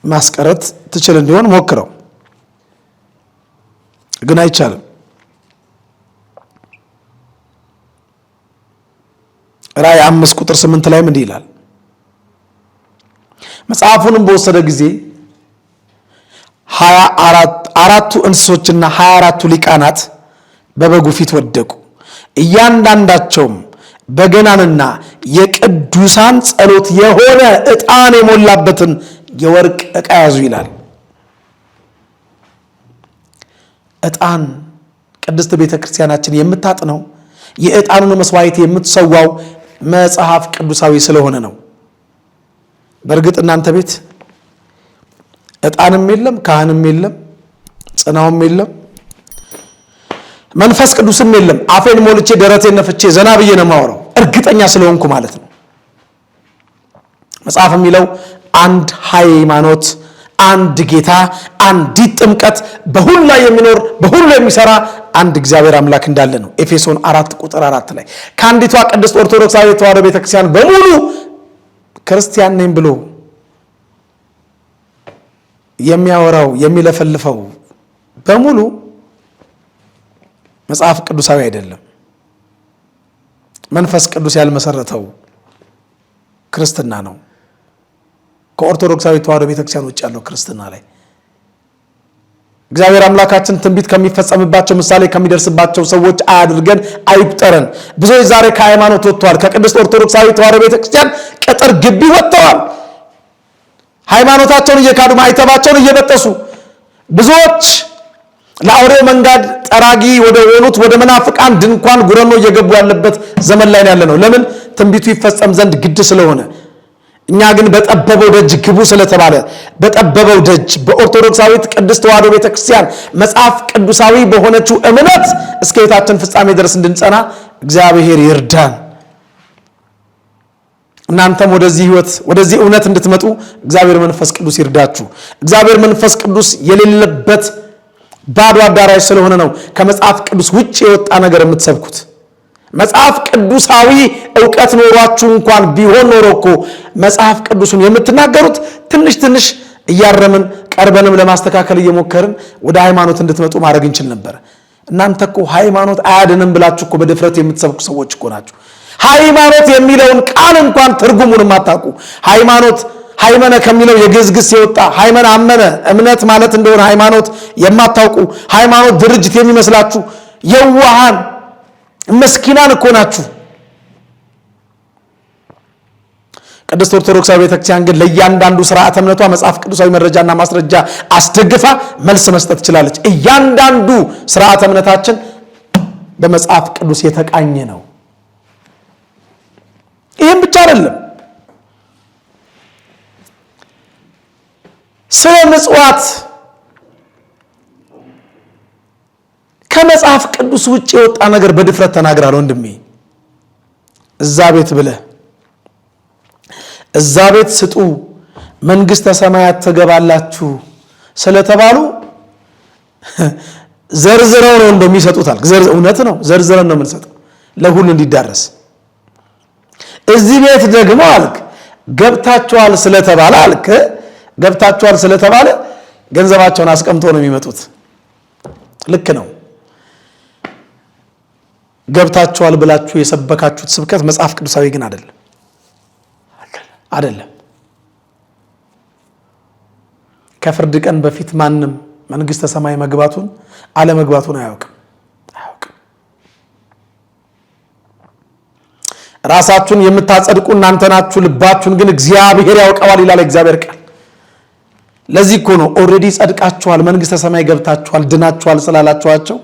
ማስቀረት ትችል እንዲሆን ሞክረው፣ ግን አይቻልም። ራእይ 5 ቁጥር 8 ላይም እንዲህ ይላል፣ መጽሐፉንም በወሰደ ጊዜ 24 እንስሶችና 24ቱ ሊቃናት በበጉ ፊት ወደቁ። እያንዳንዳቸውም በገናንና የቅዱሳን ጸሎት የሆነ ዕጣን የሞላበትን የወርቅ ዕቃ ያዙ ይላል። ዕጣን ቅድስት ቤተ ክርስቲያናችን የምታጥነው የዕጣኑን መስዋዕት የምትሰዋው መጽሐፍ ቅዱሳዊ ስለሆነ ነው። በእርግጥ እናንተ ቤት ዕጣንም የለም፣ ካህንም የለም፣ ጽናውም የለም፣ መንፈስ ቅዱስም የለም። አፌን ሞልቼ ደረቴን ነፍቼ ዘና ብዬ ነው የማወራው፣ እርግጠኛ ስለሆንኩ ማለት ነው። መጽሐፍ የሚለው አንድ ሃይማኖት፣ አንድ ጌታ፣ አንዲት ጥምቀት፣ በሁሉ ላይ የሚኖር በሁሉ የሚሰራ አንድ እግዚአብሔር አምላክ እንዳለ ነው። ኤፌሶን 4 ቁጥር 4 ላይ ከአንዲቷ ቅድስት ኦርቶዶክሳዊ ተዋሕዶ ቤተክርስቲያን በሙሉ ክርስቲያን ነኝ ብሎ የሚያወራው የሚለፈልፈው በሙሉ መጽሐፍ ቅዱሳዊ አይደለም። መንፈስ ቅዱስ ያልመሰረተው ክርስትና ነው። ከኦርቶዶክሳዊ ተዋሕዶ ቤተክርስቲያን ውጭ ያለው ክርስትና ላይ እግዚአብሔር አምላካችን ትንቢት ከሚፈጸምባቸው ምሳሌ ከሚደርስባቸው ሰዎች አያድርገን፣ አይቁጠረን። ብዙዎች ዛሬ ከሃይማኖት ወጥተዋል። ከቅድስት ኦርቶዶክሳዊ ተዋሕዶ ቤተክርስቲያን ቅጥር ግቢ ወጥተዋል። ሃይማኖታቸውን እየካዱ ማዕተባቸውን እየበጠሱ ብዙዎች ለአውሬው መንጋድ ጠራጊ ወደ ሆኑት ወደ መናፍቃን ድንኳን ጉረኖ እየገቡ ያለበት ዘመን ላይ ያለ ነው። ለምን? ትንቢቱ ይፈጸም ዘንድ ግድ ስለሆነ። እኛ ግን በጠበበው ደጅ ግቡ ስለተባለ በጠበበው ደጅ በኦርቶዶክሳዊት ቅድስት ተዋሕዶ ቤተክርስቲያን መጽሐፍ ቅዱሳዊ በሆነችው እምነት እስከ ሕይወታችን ፍጻሜ ድረስ እንድንጸና እግዚአብሔር ይርዳን። እናንተም ወደዚህ ህይወት ወደዚህ እውነት እንድትመጡ እግዚአብሔር መንፈስ ቅዱስ ይርዳችሁ። እግዚአብሔር መንፈስ ቅዱስ የሌለበት ባዶ አዳራሽ ስለሆነ ነው ከመጽሐፍ ቅዱስ ውጪ የወጣ ነገር የምትሰብኩት። መጽሐፍ ቅዱሳዊ ዕውቀት ኖሯችሁ እንኳን ቢሆን ኖሮ እኮ መጽሐፍ ቅዱስን የምትናገሩት ትንሽ እያረምን ቀርበንም ለማስተካከል እየሞከርን ወደ ሃይማኖት እንድትመጡ ማድረግ እንችል ነበር። እናንተ እኮ ሃይማኖት አያድንም ብላችሁ እኮ በድፍረት የምትሰብኩ ሰዎች እኮ ናችሁ። ሃይማኖት የሚለውን ቃል እንኳን ትርጉሙን ማታውቁ፣ ሃይመነ ከሚለው የግዕዝ ግስ የወጣ ሃይመነ አመነ እምነት ማለት እንደሆነ ሃይማኖት የማታውቁ፣ ሃይማኖት ድርጅት የሚመስላችሁ የዋሃን መስኪናን እኮ ናችሁ። ቅድስት ኦርቶዶክሳዊ ቤተክርስቲያን ግን ለእያንዳንዱ ስርዓተ እምነቷ መጽሐፍ ቅዱሳዊ መረጃና ማስረጃ አስደግፋ መልስ መስጠት ትችላለች። እያንዳንዱ ስርዓተ እምነታችን በመጽሐፍ ቅዱስ የተቃኘ ነው። ይህም ብቻ አይደለም። ስለ ምጽዋት ከመጽሐፍ ቅዱስ ውጭ የወጣ ነገር በድፍረት ተናግራል። ወንድሜ እዛ ቤት ብለህ እዛ ቤት ስጡ መንግስተ ሰማያት ትገባላችሁ ስለተባሉ ዘርዝረው ነው እንደሚሰጡታል። እውነት ነው፣ ዘርዝረን ነው የምንሰጠው ለሁሉ እንዲዳረስ። እዚህ ቤት ደግሞ አልክ ገብታችኋል ስለተባለ ገብታችኋል ስለተባለ ገንዘባቸውን አስቀምጦ ነው የሚመጡት። ልክ ነው። ገብታችኋል ብላችሁ የሰበካችሁት ስብከት መጽሐፍ ቅዱሳዊ ግን አይደለም። ከፍርድ ቀን በፊት ማንም መንግስተ ሰማይ መግባቱን አለመግባቱን አያውቅም። ራሳችሁን የምታጸድቁ እናንተ ናችሁ፣ ልባችሁን ግን እግዚአብሔር ያውቀዋል ይላል እግዚአብሔር ቃል። ለዚህ እኮ ነው ኦልሬዲ ጸድቃችኋል፣ መንግስተ ሰማይ ገብታችኋል፣ ድናችኋል ስላላችኋቸው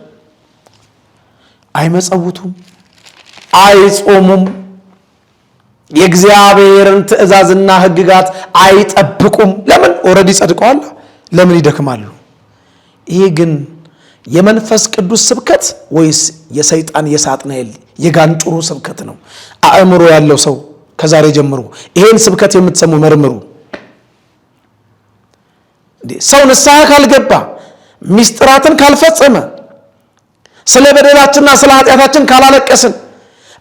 አይመጸውቱም፣ አይጾሙም፣ የእግዚአብሔርን ትእዛዝና ሕግጋት አይጠብቁም። ለምን? ኦልሬዲ ጸድቀዋል። ለምን ይደክማሉ? ይሄ ግን የመንፈስ ቅዱስ ስብከት ወይስ የሰይጣን የሳጥናኤል የጋንጩሩ ስብከት ነው? አእምሮ ያለው ሰው ከዛሬ ጀምሮ ይሄን ስብከት የምትሰሙ መርምሩ። ሰው ንስሐ ካልገባ፣ ሚስጥራትን ካልፈጸመ፣ ስለ በደላችንና ስለ ኃጢአታችን ካላለቀስን፣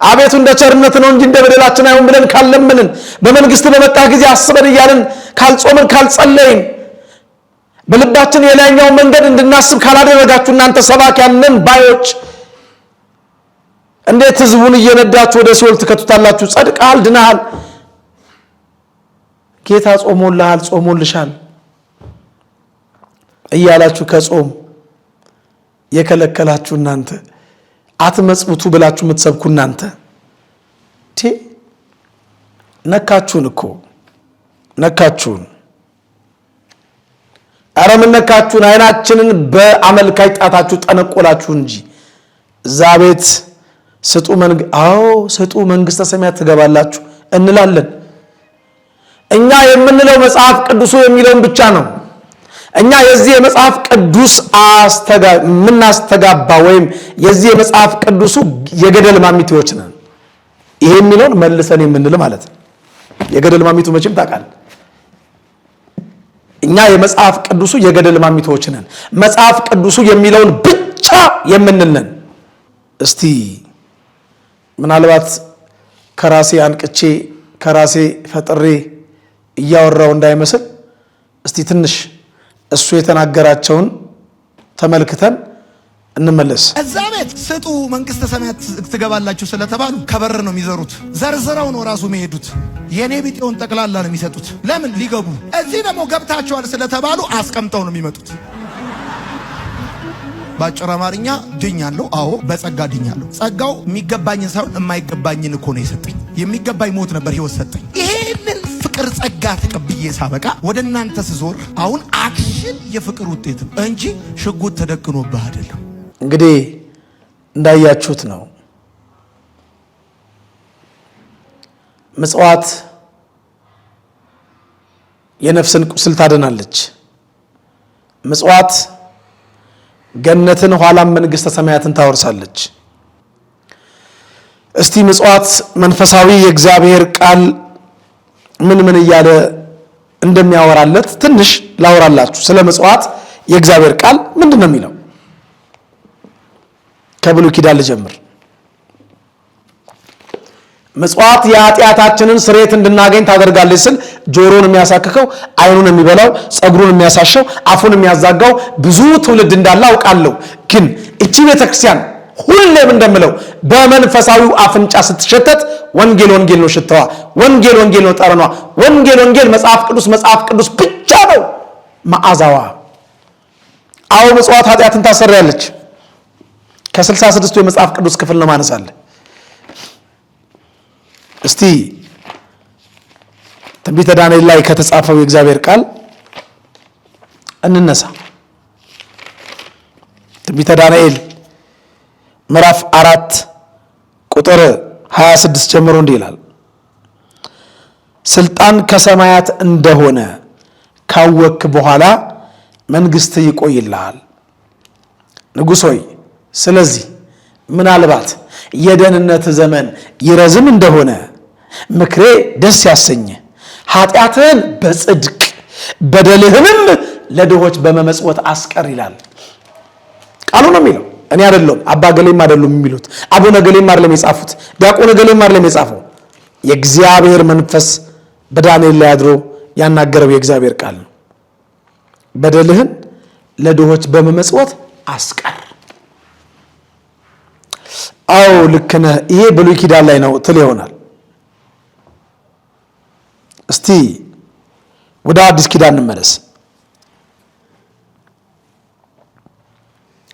አቤቱ እንደ ቸርነት ነው እንጂ እንደ በደላችን አይሁን ብለን ካልለምንን፣ በመንግስት በመጣ ጊዜ አስበን እያልን ካልጾምን፣ ካልጸለይን፣ በልባችን የላይኛው መንገድ እንድናስብ ካላደረጋችሁ እናንተ ሰባኪያን ነን ባዮች እንዴት ህዝቡን እየነዳችሁ ወደ ሲኦል ትከቱታላችሁ? ጸድቀሃል፣ ድነሃል፣ ጌታ ጾሞልሃል፣ ጾሞልሻል እያላችሁ ከጾም የከለከላችሁ እናንተ፣ አትመጽውቱ ብላችሁ የምትሰብኩ እናንተ ነካችሁን እኮ ነካችሁን። ኧረ ምን ነካችሁን? አይናችንን በአመልካይ ጣታችሁ ጠነቆላችሁ እንጂ እዛ ቤት ስጡ መንግስተ ሰማያት ትገባላችሁ እንላለን። እኛ የምንለው መጽሐፍ ቅዱሱ የሚለውን ብቻ ነው። እኛ የዚህ የመጽሐፍ ቅዱስ የምናስተጋባ ወይም የዚህ የመጽሐፍ ቅዱሱ የገደል ማሚቴዎች ነን። ይሄ የሚለውን መልሰን የምንል ማለት ነው። የገደል ማሚቱ መቼም ታውቃለህ። እኛ የመጽሐፍ ቅዱሱ የገደል ማሚቴዎች ነን። መጽሐፍ ቅዱሱ የሚለውን ብቻ የምንል ነን። እስቲ ምናልባት ከራሴ አንቅቼ ከራሴ ፈጥሬ እያወራው እንዳይመስል እስቲ ትንሽ እሱ የተናገራቸውን ተመልክተን እንመለስ። እዛ ቤት ስጡ መንግስተ ሰማያት ትገባላችሁ ስለተባሉ ከበር ነው የሚዘሩት። ዘርዝረው ነው ራሱ የሚሄዱት። የኔ ቢጤውን ጠቅላላ ነው የሚሰጡት። ለምን ሊገቡ። እዚህ ደግሞ ገብታችኋል ስለተባሉ አስቀምጠው ነው የሚመጡት። ባጭር አማርኛ ድኛለሁ። አዎ በጸጋ ድኛለሁ። ጸጋው የሚገባኝን ሳይሆን የማይገባኝን እኮ ነው የሰጠኝ። የሚገባኝ ሞት ነበር፣ ህይወት ሰጠኝ። ይሄንን ፍቅር ጸጋ ተቀብዬ ሳበቃ ወደ እናንተ ስዞር አሁን አክሽን የፍቅር ውጤት ነው እንጂ ሽጉጥ ተደቅኖብህ አይደለም። እንግዲህ እንዳያችሁት ነው ምጽዋት የነፍስን ቁስል ታድናለች። ምጽዋት ገነትን ኋላም መንግስተ ሰማያትን ታወርሳለች። እስቲ ምጽዋት መንፈሳዊ የእግዚአብሔር ቃል ምን እያለ እንደሚያወራለት ትንሽ ላወራላችሁ። ስለ ምጽዋት የእግዚአብሔር ቃል ምንድነው የሚለው? ከብሉይ ኪዳን ልጀምር። ምጽዋት የኃጢአታችንን ስርየት እንድናገኝ ታደርጋለች ስል ጆሮን የሚያሳክከው፣ አይኑን የሚበላው፣ ጸጉሩን የሚያሳሸው፣ አፉን የሚያዛጋው ብዙ ትውልድ እንዳለ አውቃለሁ። ግን እቺ ቤተክርስቲያን ሁሌም እንደምለው በመንፈሳዊው አፍንጫ ስትሸተት ወንጌል ነው ሽታዋ፣ ወንጌል ነው ጠረኗ፣ ወንጌል መጽሐፍ ቅዱስ ብቻ ነው መዓዛዋ። አዎ ምጽዋት ኃጢአትን ታሰሪያለች። ከ66ቱ የመጽሐፍ ቅዱስ ክፍል ነው ማነሳለ። እስቲ ትንቢተ ዳንኤል ላይ ከተጻፈው የእግዚአብሔር ቃል እንነሳ። ትንቢተ ዳንኤል ምዕራፍ 4 ቁጥር 26 ጀምሮ እንዲህ ይላል። ስልጣን ከሰማያት እንደሆነ ካወክ በኋላ መንግስት ይቆይልሃል። ንጉሥ ሆይ ስለዚህ ምናልባት የደህንነት ዘመን ይረዝም እንደሆነ ምክሬ ደስ ያሰኝ፣ ኃጢአትህን በጽድቅ በደልህንም ለድሆች በመመጽወት አስቀር ይላል። ቃሉ ነው የሚለው፣ እኔ አይደለም፣ አባ ገሌም አይደሉም የሚሉት፣ አቡነ ገሌም አይደለም የጻፉት፣ ዲያቆን ገሌም አይደለም የጻፈው። የእግዚአብሔር መንፈስ በዳንኤል ላይ አድሮ ያናገረው የእግዚአብሔር ቃል ነው። በደልህን ለድሆች በመመጽወት አስቀር። አዎ ልክ ነህ፣ ይሄ ብሉይ ኪዳን ላይ ነው ትል ይሆናል። እስቲ ወደ አዲስ ኪዳን እንመለስ።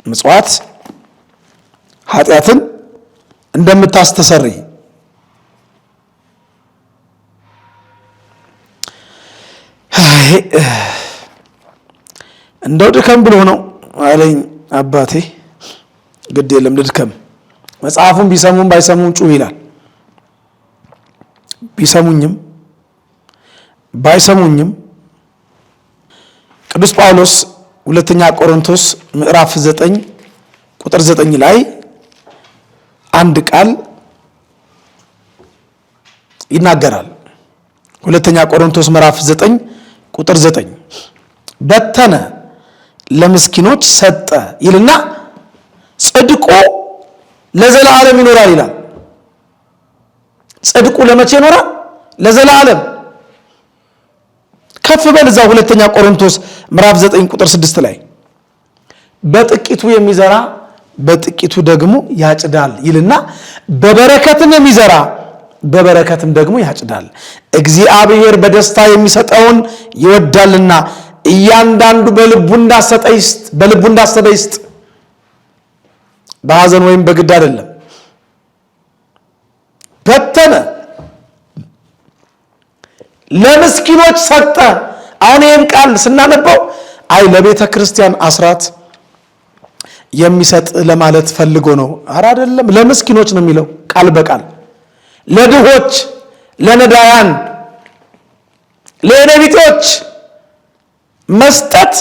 ምጽዋት ኃጢአትን እንደምታስተሰርይ እንደው ድከም ብሎ ነው አለኝ አባቴ። ግድ የለም ልድከም። መጽሐፉን ቢሰሙም ባይሰሙም ጩህ ይላል። ቢሰሙኝም ባይሰሙኝም ቅዱስ ጳውሎስ ሁለተኛ ቆሮንቶስ ምዕራፍ 9 ቁጥር 9 ላይ አንድ ቃል ይናገራል። ሁለተኛ ቆሮንቶስ ምዕራፍ 9 ቁጥር 9 በተነ ለምስኪኖች ሰጠ ይልና ጽድቁ ለዘላለም ይኖራል ይላል። ጽድቁ ለመቼ ይኖራል? ለዘላለም። ከፍ በል እዛ ሁለተኛ ቆሮንቶስ ምዕራፍ 9 ቁጥር 6 ላይ በጥቂቱ የሚዘራ በጥቂቱ ደግሞ ያጭዳል ይልና በበረከትም የሚዘራ በበረከትም ደግሞ ያጭዳል። እግዚአብሔር በደስታ የሚሰጠውን ይወዳልና እያንዳንዱ በልቡ እንዳሰበ ይስጥ። በሐዘን ወይም በግድ አይደለም። በተነ ለምስኪኖች ሰጠ። አሁን ይህን ቃል ስናነበው አይ ለቤተ ክርስቲያን አስራት የሚሰጥ ለማለት ፈልጎ ነው። ኧረ አይደለም፣ ለምስኪኖች ነው የሚለው ቃል በቃል ለድሆች፣ ለነዳያን፣ ለነቢቶች መስጠት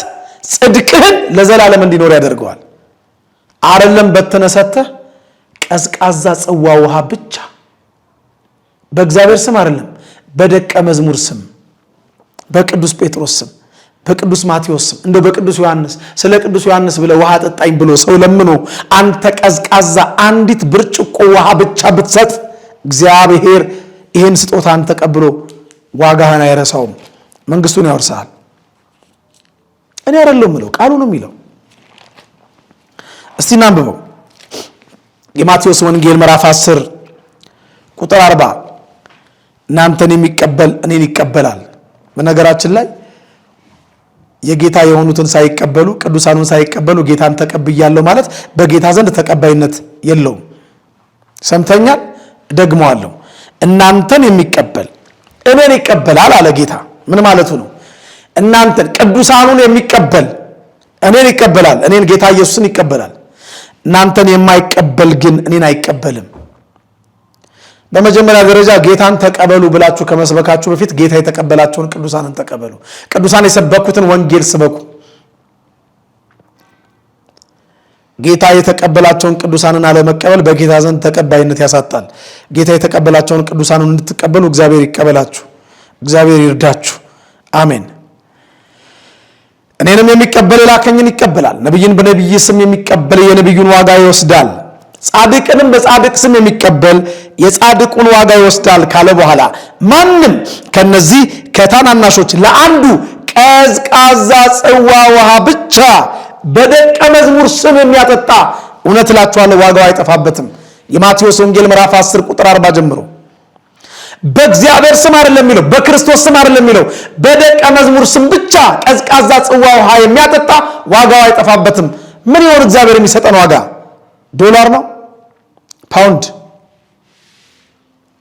ጽድቅህን ለዘላለም እንዲኖር ያደርገዋል። አይደለም በተነሰተ ቀዝቃዛ ጽዋ ውሃ ብቻ በእግዚአብሔር ስም አይደለም፣ በደቀ መዝሙር ስም፣ በቅዱስ ጴጥሮስ ስም፣ በቅዱስ ማቴዎስ ስም፣ እንደው በቅዱስ ዮሐንስ ስለ ቅዱስ ዮሐንስ ብለ ውሃ ጠጣኝ ብሎ ሰው ለምኖ አንተ ቀዝቃዛ አንዲት ብርጭቆ ውሃ ብቻ ብትሰጥ እግዚአብሔር ይህን ስጦታን ተቀብሎ ዋጋህን አይረሳውም፣ መንግስቱን ያወርሳል። እኔ አይደለም ምለው ቃሉ ነው የሚለው። እስቲ እናንብበው። የማቴዎስ ወንጌል ምዕራፍ 10 ቁጥር 40 እናንተን የሚቀበል እኔን ይቀበላል። በነገራችን ላይ የጌታ የሆኑትን ሳይቀበሉ ቅዱሳኑን ሳይቀበሉ ጌታን ተቀብያለሁ ማለት በጌታ ዘንድ ተቀባይነት የለውም። ሰምተኛል? ደግመዋለሁ። እናንተን የሚቀበል እኔን ይቀበላል አለ ጌታ። ምን ማለቱ ነው? እናንተን ቅዱሳኑን የሚቀበል እኔን ይቀበላል፣ እኔን ጌታ ኢየሱስን ይቀበላል። እናንተን የማይቀበል ግን እኔን አይቀበልም። በመጀመሪያ ደረጃ ጌታን ተቀበሉ ብላችሁ ከመስበካችሁ በፊት ጌታ የተቀበላቸውን ቅዱሳንን ተቀበሉ። ቅዱሳን የሰበኩትን ወንጌል ስበኩ። ጌታ የተቀበላቸውን ቅዱሳንን አለመቀበል በጌታ ዘንድ ተቀባይነት ያሳጣል። ጌታ የተቀበላቸውን ቅዱሳንን እንድትቀበሉ እግዚአብሔር ይቀበላችሁ። እግዚአብሔር ይርዳችሁ። አሜን። እኔንም የሚቀበል የላከኝን ይቀበላል፣ ነቢይን በነቢይ ስም የሚቀበል የነቢዩን ዋጋ ይወስዳል፣ ጻድቅንም በጻድቅ ስም የሚቀበል የጻድቁን ዋጋ ይወስዳል ካለ በኋላ ማንም ከነዚህ ከታናናሾች ለአንዱ ቀዝቃዛ ጽዋ ውሃ ብቻ በደቀ መዝሙር ስም የሚያጠጣ እውነት እላችኋለሁ ዋጋው አይጠፋበትም። የማቴዎስ ወንጌል ምዕራፍ 10 ቁጥር 40 ጀምሮ በእግዚአብሔር ስም አይደለም የሚለው፣ በክርስቶስ ስም አይደለም የሚለው፣ በደቀ መዝሙር ስም ብቻ ቀዝቃዛ ጽዋ ውሃ የሚያጠጣ ዋጋው አይጠፋበትም። ምን ይሆን እግዚአብሔር የሚሰጠን ዋጋ? ዶላር ነው? ፓውንድ?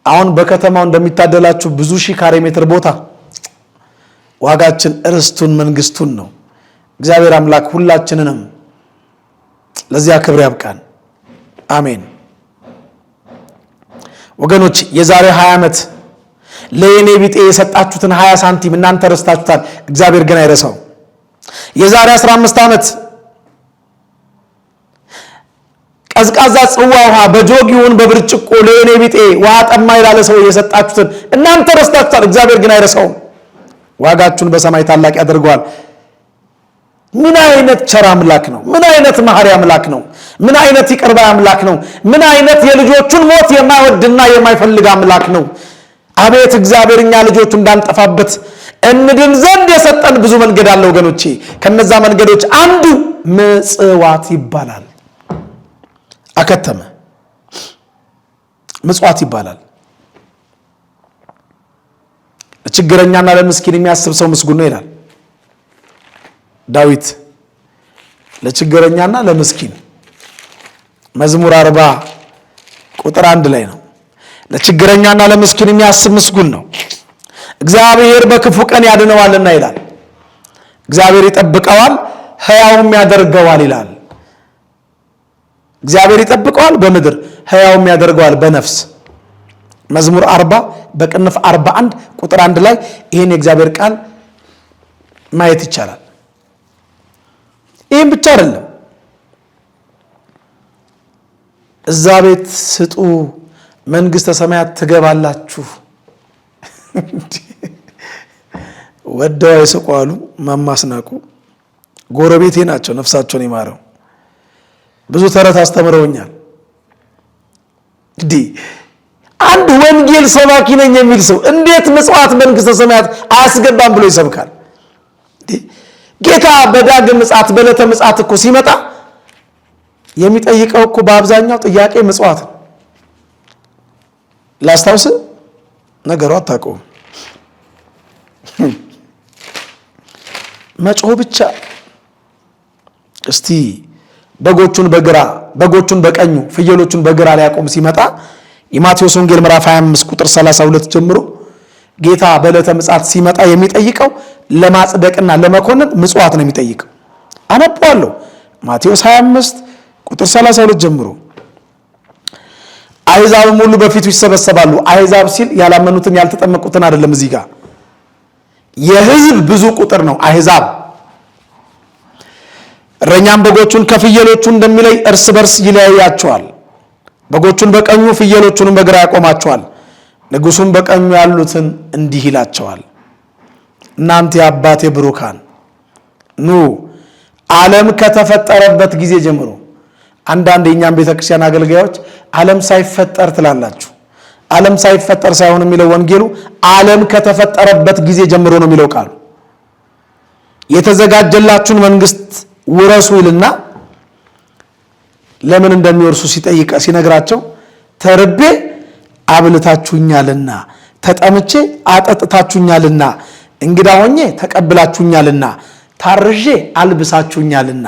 አሁን በከተማው እንደሚታደላችሁ ብዙ ሺህ ካሬ ሜትር ቦታ ዋጋችን ርስቱን መንግስቱን ነው። እግዚአብሔር አምላክ ሁላችንንም ለዚያ ክብር ያብቃን። አሜን። ወገኖች የዛሬ 20 ዓመት ለየኔ ቢጤ የሰጣችሁትን 20 ሳንቲም እናንተ ረስታችሁታል፣ እግዚአብሔር ግን አይረሳው። የዛሬ 15 ዓመት ቀዝቃዛ ጽዋ ውሃ በጆግ ይሁን በብርጭቆ ለየኔ ቢጤ ውሃ ጠማኝ ላለ ሰው የሰጣችሁትን እናንተ ረስታችሁታል፣ እግዚአብሔር ግን አይረሳውም። ዋጋችሁን በሰማይ ታላቅ ያደርገዋል። ምን አይነት ቸር አምላክ ነው! ምን አይነት መሐሪ አምላክ ነው! ምን አይነት ይቅር ባይ አምላክ ነው! ምን አይነት የልጆቹን ሞት የማይወድና የማይፈልግ አምላክ ነው! አቤት እግዚአብሔር እኛ ልጆቹ እንዳንጠፋበት እንድን ዘንድ የሰጠን ብዙ መንገድ አለ ወገኖቼ። ከነዛ መንገዶች አንዱ ምጽዋት ይባላል። አከተመ። ምጽዋት ይባላል። ለችግረኛና ለምስኪን የሚያስብ ሰው ምስጉን ነው ይላል ዳዊት። ለችግረኛና ለምስኪን መዝሙር 40 ቁጥር 1 ላይ ነው። ለችግረኛና ለምስኪን የሚያስብ ምስጉን ነው፣ እግዚአብሔር በክፉ ቀን ያድነዋልና ይላል። እግዚአብሔር ይጠብቀዋል ሕያውም ያደርገዋል ይላል። እግዚአብሔር ይጠብቀዋል በምድር ሕያውም ያደርገዋል በነፍስ። መዝሙር 40 በቅንፍ 41 ቁጥር 1 ላይ ይህን የእግዚአብሔር ቃል ማየት ይቻላል። ይህም ብቻ አይደለም፣ እዛ ቤት ስጡ መንግስተ ሰማያት ትገባላችሁ። ወደው አይስቋሉ ማማስናቁ ጎረቤቴ ናቸው፣ ነፍሳቸውን ይማረው። ብዙ ተረት አስተምረውኛል። እንዲህ አንድ ወንጌል ሰባኪ ነኝ የሚል ሰው እንዴት ምጽዋት መንግስተ ሰማያት አያስገባም ብሎ ይሰብካል? ጌታ በዳግም ምጽአት በዕለተ ምጽአት እኮ ሲመጣ የሚጠይቀው እኮ በአብዛኛው ጥያቄ ምጽዋት ነው። ላስታውስ ነገሩ አታውቀውም። መጮህ ብቻ። እስቲ በጎቹን በግራ በጎቹን በቀኙ ፍየሎቹን በግራ ላይ ያቆም ሲመጣ የማቴዎስ ወንጌል ምዕራፍ 25 ቁጥር 32 ጀምሮ ጌታ በዕለተ ምጽአት ሲመጣ የሚጠይቀው ለማጽደቅና ለመኮንን ምጽዋት ነው የሚጠይቀው። አነባለሁ። ማቴዎስ 25 ቁጥር 32 ጀምሮ አሕዛብም ሁሉ በፊቱ ይሰበሰባሉ። አሕዛብ ሲል ያላመኑትን ያልተጠመቁትን አይደለም። እዚህ ጋር የሕዝብ ብዙ ቁጥር ነው አሕዛብ። እረኛም በጎቹን ከፍየሎቹ እንደሚለይ እርስ በርስ ይለያያቸዋል። በጎቹን በቀኙ ፍየሎቹንም በግራ ያቆማቸዋል። ንጉሡም በቀኙ ያሉትን እንዲህ ይላቸዋል፣ እናንተ የአባቴ ብሩካን ኑ ዓለም ከተፈጠረበት ጊዜ ጀምሮ። አንዳንድ የእኛም ቤተክርስቲያን አገልጋዮች ዓለም ሳይፈጠር ትላላችሁ። ዓለም ሳይፈጠር ሳይሆን የሚለው ወንጌሉ ዓለም ከተፈጠረበት ጊዜ ጀምሮ ነው የሚለው ቃሉ። የተዘጋጀላችሁን መንግስት ውረሱ ይልና ለምን እንደሚወርሱ ሲነግራቸው ተርቤ አብልታችሁኛልና፣ ተጠምቼ አጠጥታችሁኛልና፣ እንግዳ ሆኜ ተቀብላችሁኛልና፣ ታርዤ አልብሳችሁኛልና፣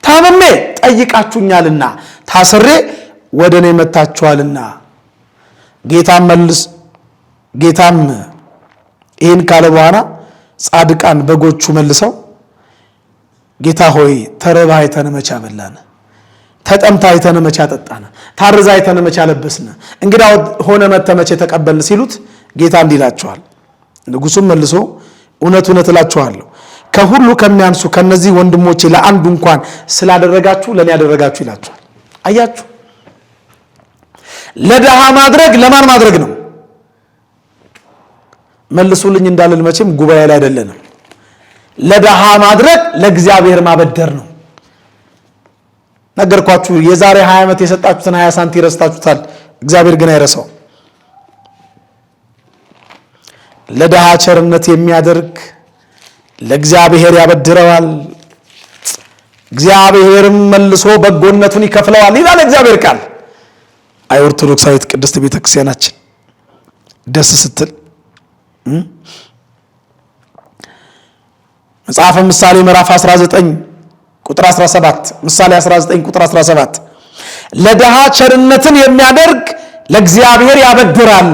ታምሜ ጠይቃችሁኛልና፣ ታስሬ ወደ እኔ መጥታችኋልና። ጌታም ይህን ካለ በኋላ ጻድቃን በጎቹ መልሰው ጌታ ሆይ ተርበህ አይተን መቼ አበላን? ተጠምታ አይተን መቼ አጠጣን? ታርዛ አይተን መቼ አለበስን? እንግዳ ሆነ መጥተህ መቼ ተቀበልን? ሲሉት ጌታ እንዲህ ይላቸዋል። ንጉሡም መልሶ እውነት እውነት እላችኋለሁ ከሁሉ ከሚያንሱ ከነዚህ ወንድሞቼ ለአንዱ እንኳን ስላደረጋችሁ ለኔ ያደረጋችሁ ይላቸዋል። አያችሁ፣ ለድሃ ማድረግ ለማን ማድረግ ነው? መልሱልኝ እንዳልል መቼም ጉባኤ ላይ አይደለንም። ለድሃ ማድረግ ለእግዚአብሔር ማበደር ነው። ነገርኳችሁ። የዛሬ 20 ዓመት የሰጣችሁትን 20 ሳንቲም ረስታችሁታል። እግዚአብሔር ግን አይረሳው። ለድሃ ቸርነት የሚያደርግ ለእግዚአብሔር ያበድረዋል፣ እግዚአብሔርም መልሶ በጎነቱን ይከፍለዋል ይላል እግዚአብሔር ቃል። አይ ኦርቶዶክሳዊት ቅድስት ቤተክርስቲያናችን ደስ ስትል መጽሐፈ ምሳሌ ምዕራፍ 19 ቁጥር 17 ምሳሌ 19 ቁጥር 17 ለድሃ ቸርነትን የሚያደርግ ለእግዚአብሔር ያበድራል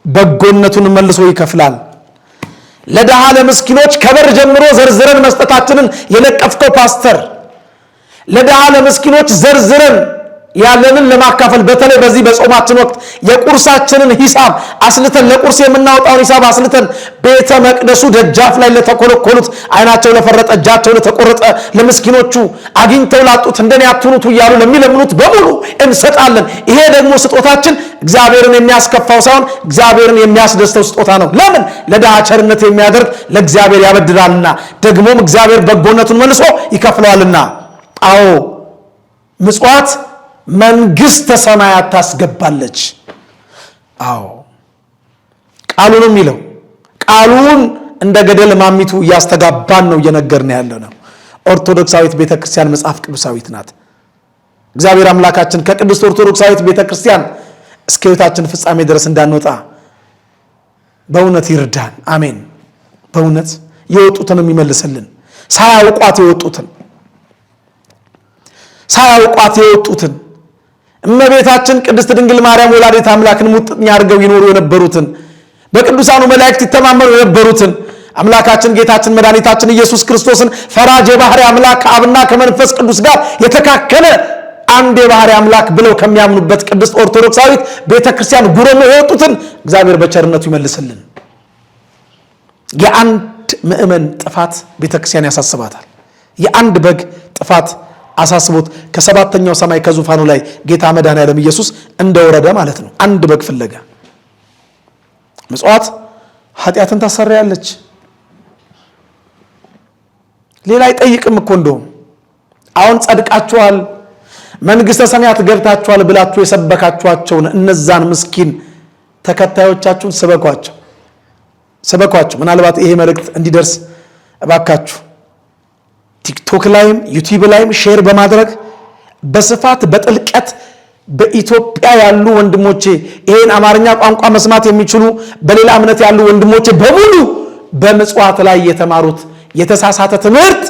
በጎነቱን መልሶ ይከፍላል። ለድሃ ለምስኪኖች ከበር ጀምሮ ዘርዝረን መስጠታችንን የነቀፍከው ፓስተር፣ ለድሃ ለምስኪኖች ዘርዝረን ያለንን ለማካፈል በተለይ በዚህ በጾማችን ወቅት የቁርሳችንን ሂሳብ አስልተን ለቁርስ የምናወጣውን ሂሳብ አስልተን ቤተ መቅደሱ ደጃፍ ላይ ለተኮለኮሉት ዓይናቸው ለፈረጠ እጃቸው ለተቆረጠ ለምስኪኖቹ አግኝተው ላጡት እንደኔ አትኑቱ እያሉ ለሚለምኑት በሙሉ እንሰጣለን። ይሄ ደግሞ ስጦታችን እግዚአብሔርን የሚያስከፋው ሳይሆን እግዚአብሔርን የሚያስደስተው ስጦታ ነው። ለምን? ለድሃ ቸርነት የሚያደርግ ለእግዚአብሔር ያበድራልና ደግሞም እግዚአብሔር በጎነቱን መልሶ ይከፍለዋልና። አዎ ምጽዋት መንግስተ ሰማያት ታስገባለች። አዎ ቃሉን የሚለው ቃሉን እንደ ገደል ማሚቱ እያስተጋባን ነው እየነገርን ያለ ነው። ኦርቶዶክሳዊት ቤተክርስቲያን መጽሐፍ ቅዱሳዊት ናት። እግዚአብሔር አምላካችን ከቅድስት ኦርቶዶክሳዊት ቤተክርስቲያን እስከ ሕይወታችን ፍጻሜ ድረስ እንዳንወጣ በእውነት ይርዳን። አሜን። በእውነት የወጡትን የሚመልስልን ሳያውቋት የወጡትን እመቤታችን ቅድስት ድንግል ማርያም ወላዲተ አምላክን ሙጥኝ አድርገው ይኖሩ የነበሩትን በቅዱሳኑ መላእክት ይተማመኑ የነበሩትን አምላካችን ጌታችን መድኃኒታችን ኢየሱስ ክርስቶስን ፈራጅ የባህሪ አምላክ ከአብና ከመንፈስ ቅዱስ ጋር የተካከለ አንድ የባህሪ አምላክ ብለው ከሚያምኑበት ቅድስት ኦርቶዶክሳዊት ቤተክርስቲያን ጉረሞ የወጡትን እግዚአብሔር በቸርነቱ ይመልስልን። የአንድ ምእመን ጥፋት ቤተክርስቲያን ያሳስባታል። የአንድ በግ ጥፋት አሳስቦት ከሰባተኛው ሰማይ ከዙፋኑ ላይ ጌታ መድኃኔዓለም ኢየሱስ እንደወረደ ማለት ነው። አንድ በግ ፍለጋ ምጽዋት ኃጢአትን ታሰሪያለች። ሌላ አይጠይቅም እኮ እንደውም አሁን ጸድቃችኋል መንግስተ ሰማያት ገብታችኋል ብላችሁ የሰበካችኋቸውን እነዛን ምስኪን ተከታዮቻችሁን ሰበኳቸው። ምናልባት ይሄ መልእክት እንዲደርስ እባካችሁ ቲክቶክ ላይም ዩቲዩብ ላይም ሼር በማድረግ በስፋት በጥልቀት በኢትዮጵያ ያሉ ወንድሞቼ ይሄን አማርኛ ቋንቋ መስማት የሚችሉ በሌላ እምነት ያሉ ወንድሞቼ በሙሉ በምጽዋት ላይ የተማሩት የተሳሳተ ትምህርት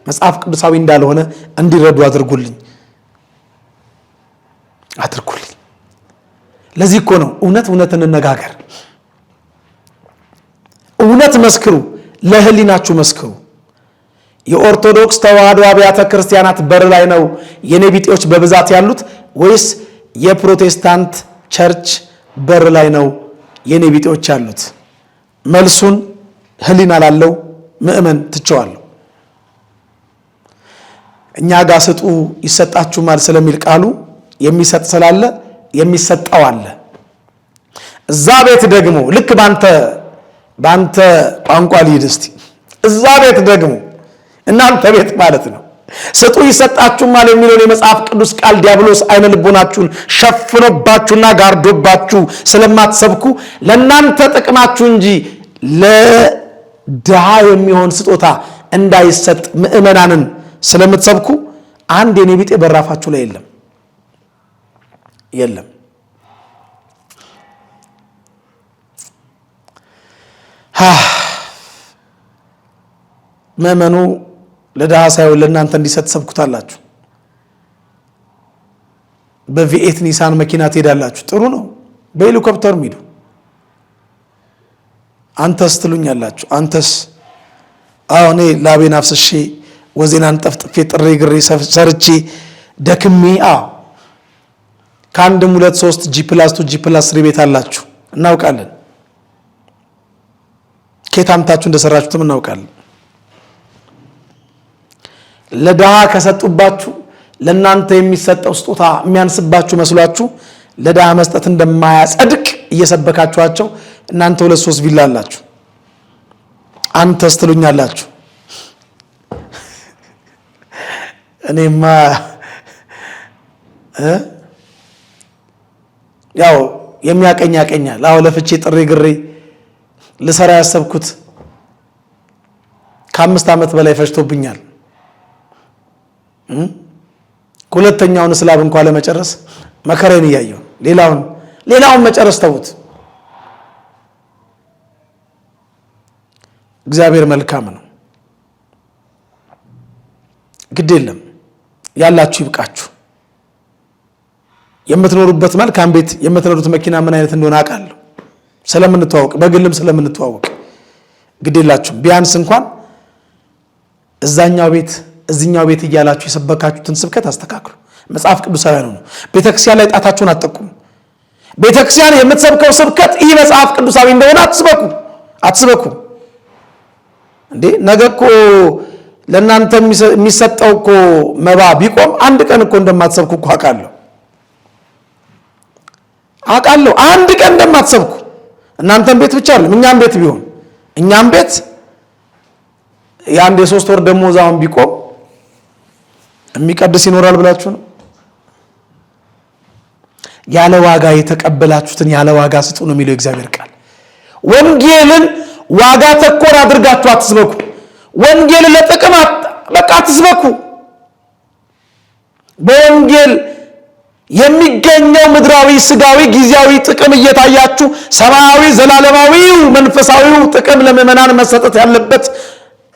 መጽሐፍ ቅዱሳዊ እንዳልሆነ እንዲረዱ አድርጉልኝ። ለዚህ እኮ ነው እውነት እንነጋገር። እውነት መስክሩ፣ ለህሊናችሁ መስክሩ። የኦርቶዶክስ ተዋህዶ አብያተ ክርስቲያናት በር ላይ ነው የኔ ቢጤዎች በብዛት ያሉት ወይስ የፕሮቴስታንት ቸርች በር ላይ ነው የኔ ቢጤዎች ያሉት? መልሱን ህሊና ላለው ምእመን ትቸዋለሁ። እኛ ጋር ስጡ ይሰጣችሁማል ስለሚል ቃሉ የሚሰጥ ስላለ የሚሰጠው አለ። እዛ ቤት ደግሞ ልክ ባንተ ቋንቋ ልሂድ እስቲ። እዛ ቤት ደግሞ እናንተ ቤት ማለት ነው ስጡ ይሰጣችሁማል የሚለውን የመጽሐፍ ቅዱስ ቃል ዲያብሎስ አይነ ልቦናችሁን ሸፍኖባችሁና ጋርዶባችሁ ስለማትሰብኩ ለእናንተ ጥቅማችሁ እንጂ ለድሃ የሚሆን ስጦታ እንዳይሰጥ ምእመናንን ስለምትሰብኩ አንድ የኔ ቢጤ በራፋችሁ ላይ የለም። ምእመኑ ለድሃ ሳይሆን ለእናንተ እንዲሰጥ ሰብኩታላችሁ። በቪኤት ኒሳን መኪና ትሄዳላችሁ፣ ጥሩ ነው። በሄሊኮፕተር ሂዱ። አንተስ ትሉኛላችሁ። አንተስ? አዎ እኔ ላቤን አፍስሼ ወዜን አንጠፍጥፌ ጥሬ ግሬ ሰርቼ ደክሜ ከአንድም 2 3 G+2 G+3 ቤት አላችሁ እናውቃለን። ከታምታችሁ እንደሰራችሁትም እናውቃለን። ለድሃ ከሰጡባችሁ ለእናንተ የሚሰጠው ስጦታ የሚያንስባችሁ መስሏችሁ ለድሃ መስጠት እንደማያጸድቅ እየሰበካችኋቸው እናንተ 2-3 ቪላ አላችሁ፣ አንተስ ትሉኛላችሁ። እኔማ ያው የሚያቀኝ ያቀኛል። አዎ ለፍቼ ጥሬ ግሬ ልሰራ ያሰብኩት ከ5 ዓመት በላይ ፈጅቶብኛል። ሁለተኛውን ስላብ እንኳን ለመጨረስ መከራዬን እያየሁ ሌላውን መጨረስ ተውት። እግዚአብሔር መልካም ነው። ግድ የለም ያላችሁ ይብቃችሁ። የምትኖሩበት መልካም ቤት፣ የምትኖሩት መኪና ምን አይነት እንደሆነ አውቃለሁ ስለምንተዋወቅ፣ በግልም ስለምንተዋወቅ ግድ የላችሁም። ቢያንስ እንኳን እዛኛው ቤት እዚህኛው ቤት እያላችሁ የሰበካችሁትን ስብከት አስተካክሉ። መጽሐፍ ቅዱሳዊ ነው። ቤተክርስቲያን ላይ ጣታችሁን አትጠቁሙ። ቤተክርስቲያን የምትሰብከው ስብከት ይህ መጽሐፍ ቅዱሳዊ እንደሆነ አትስበኩ። እንዴ ነገ እኮ ለእናንተ የሚሰጠው እኮ መባ ቢቆም አንድ ቀን እኮ እንደማትሰብኩ እኮ አውቃለሁ። አንድ ቀን እንደማትሰብኩ እናንተም ቤት ብቻ አይደለም፣ እኛም ቤት ቢሆን እኛም ቤት የአንድ የ3 ወር ደሞዝ አሁን ቢቆም የሚቀድስ ይኖራል ብላችሁ ነው? ያለ ዋጋ የተቀበላችሁትን ያለ ዋጋ ስጡ ነው የሚለው እግዚአብሔር ቃል። ወንጌልን ዋጋ ተኮር አድርጋችሁ አትስበኩ። ወንጌልን ለጥቅም በቃ አትስበኩ። በወንጌል የሚገኘው ምድራዊ ስጋዊ ጊዜያዊ ጥቅም እየታያችሁ ሰማያዊ ዘላለማዊው መንፈሳዊው ጥቅም ለምእመናን መሰጠት ያለበት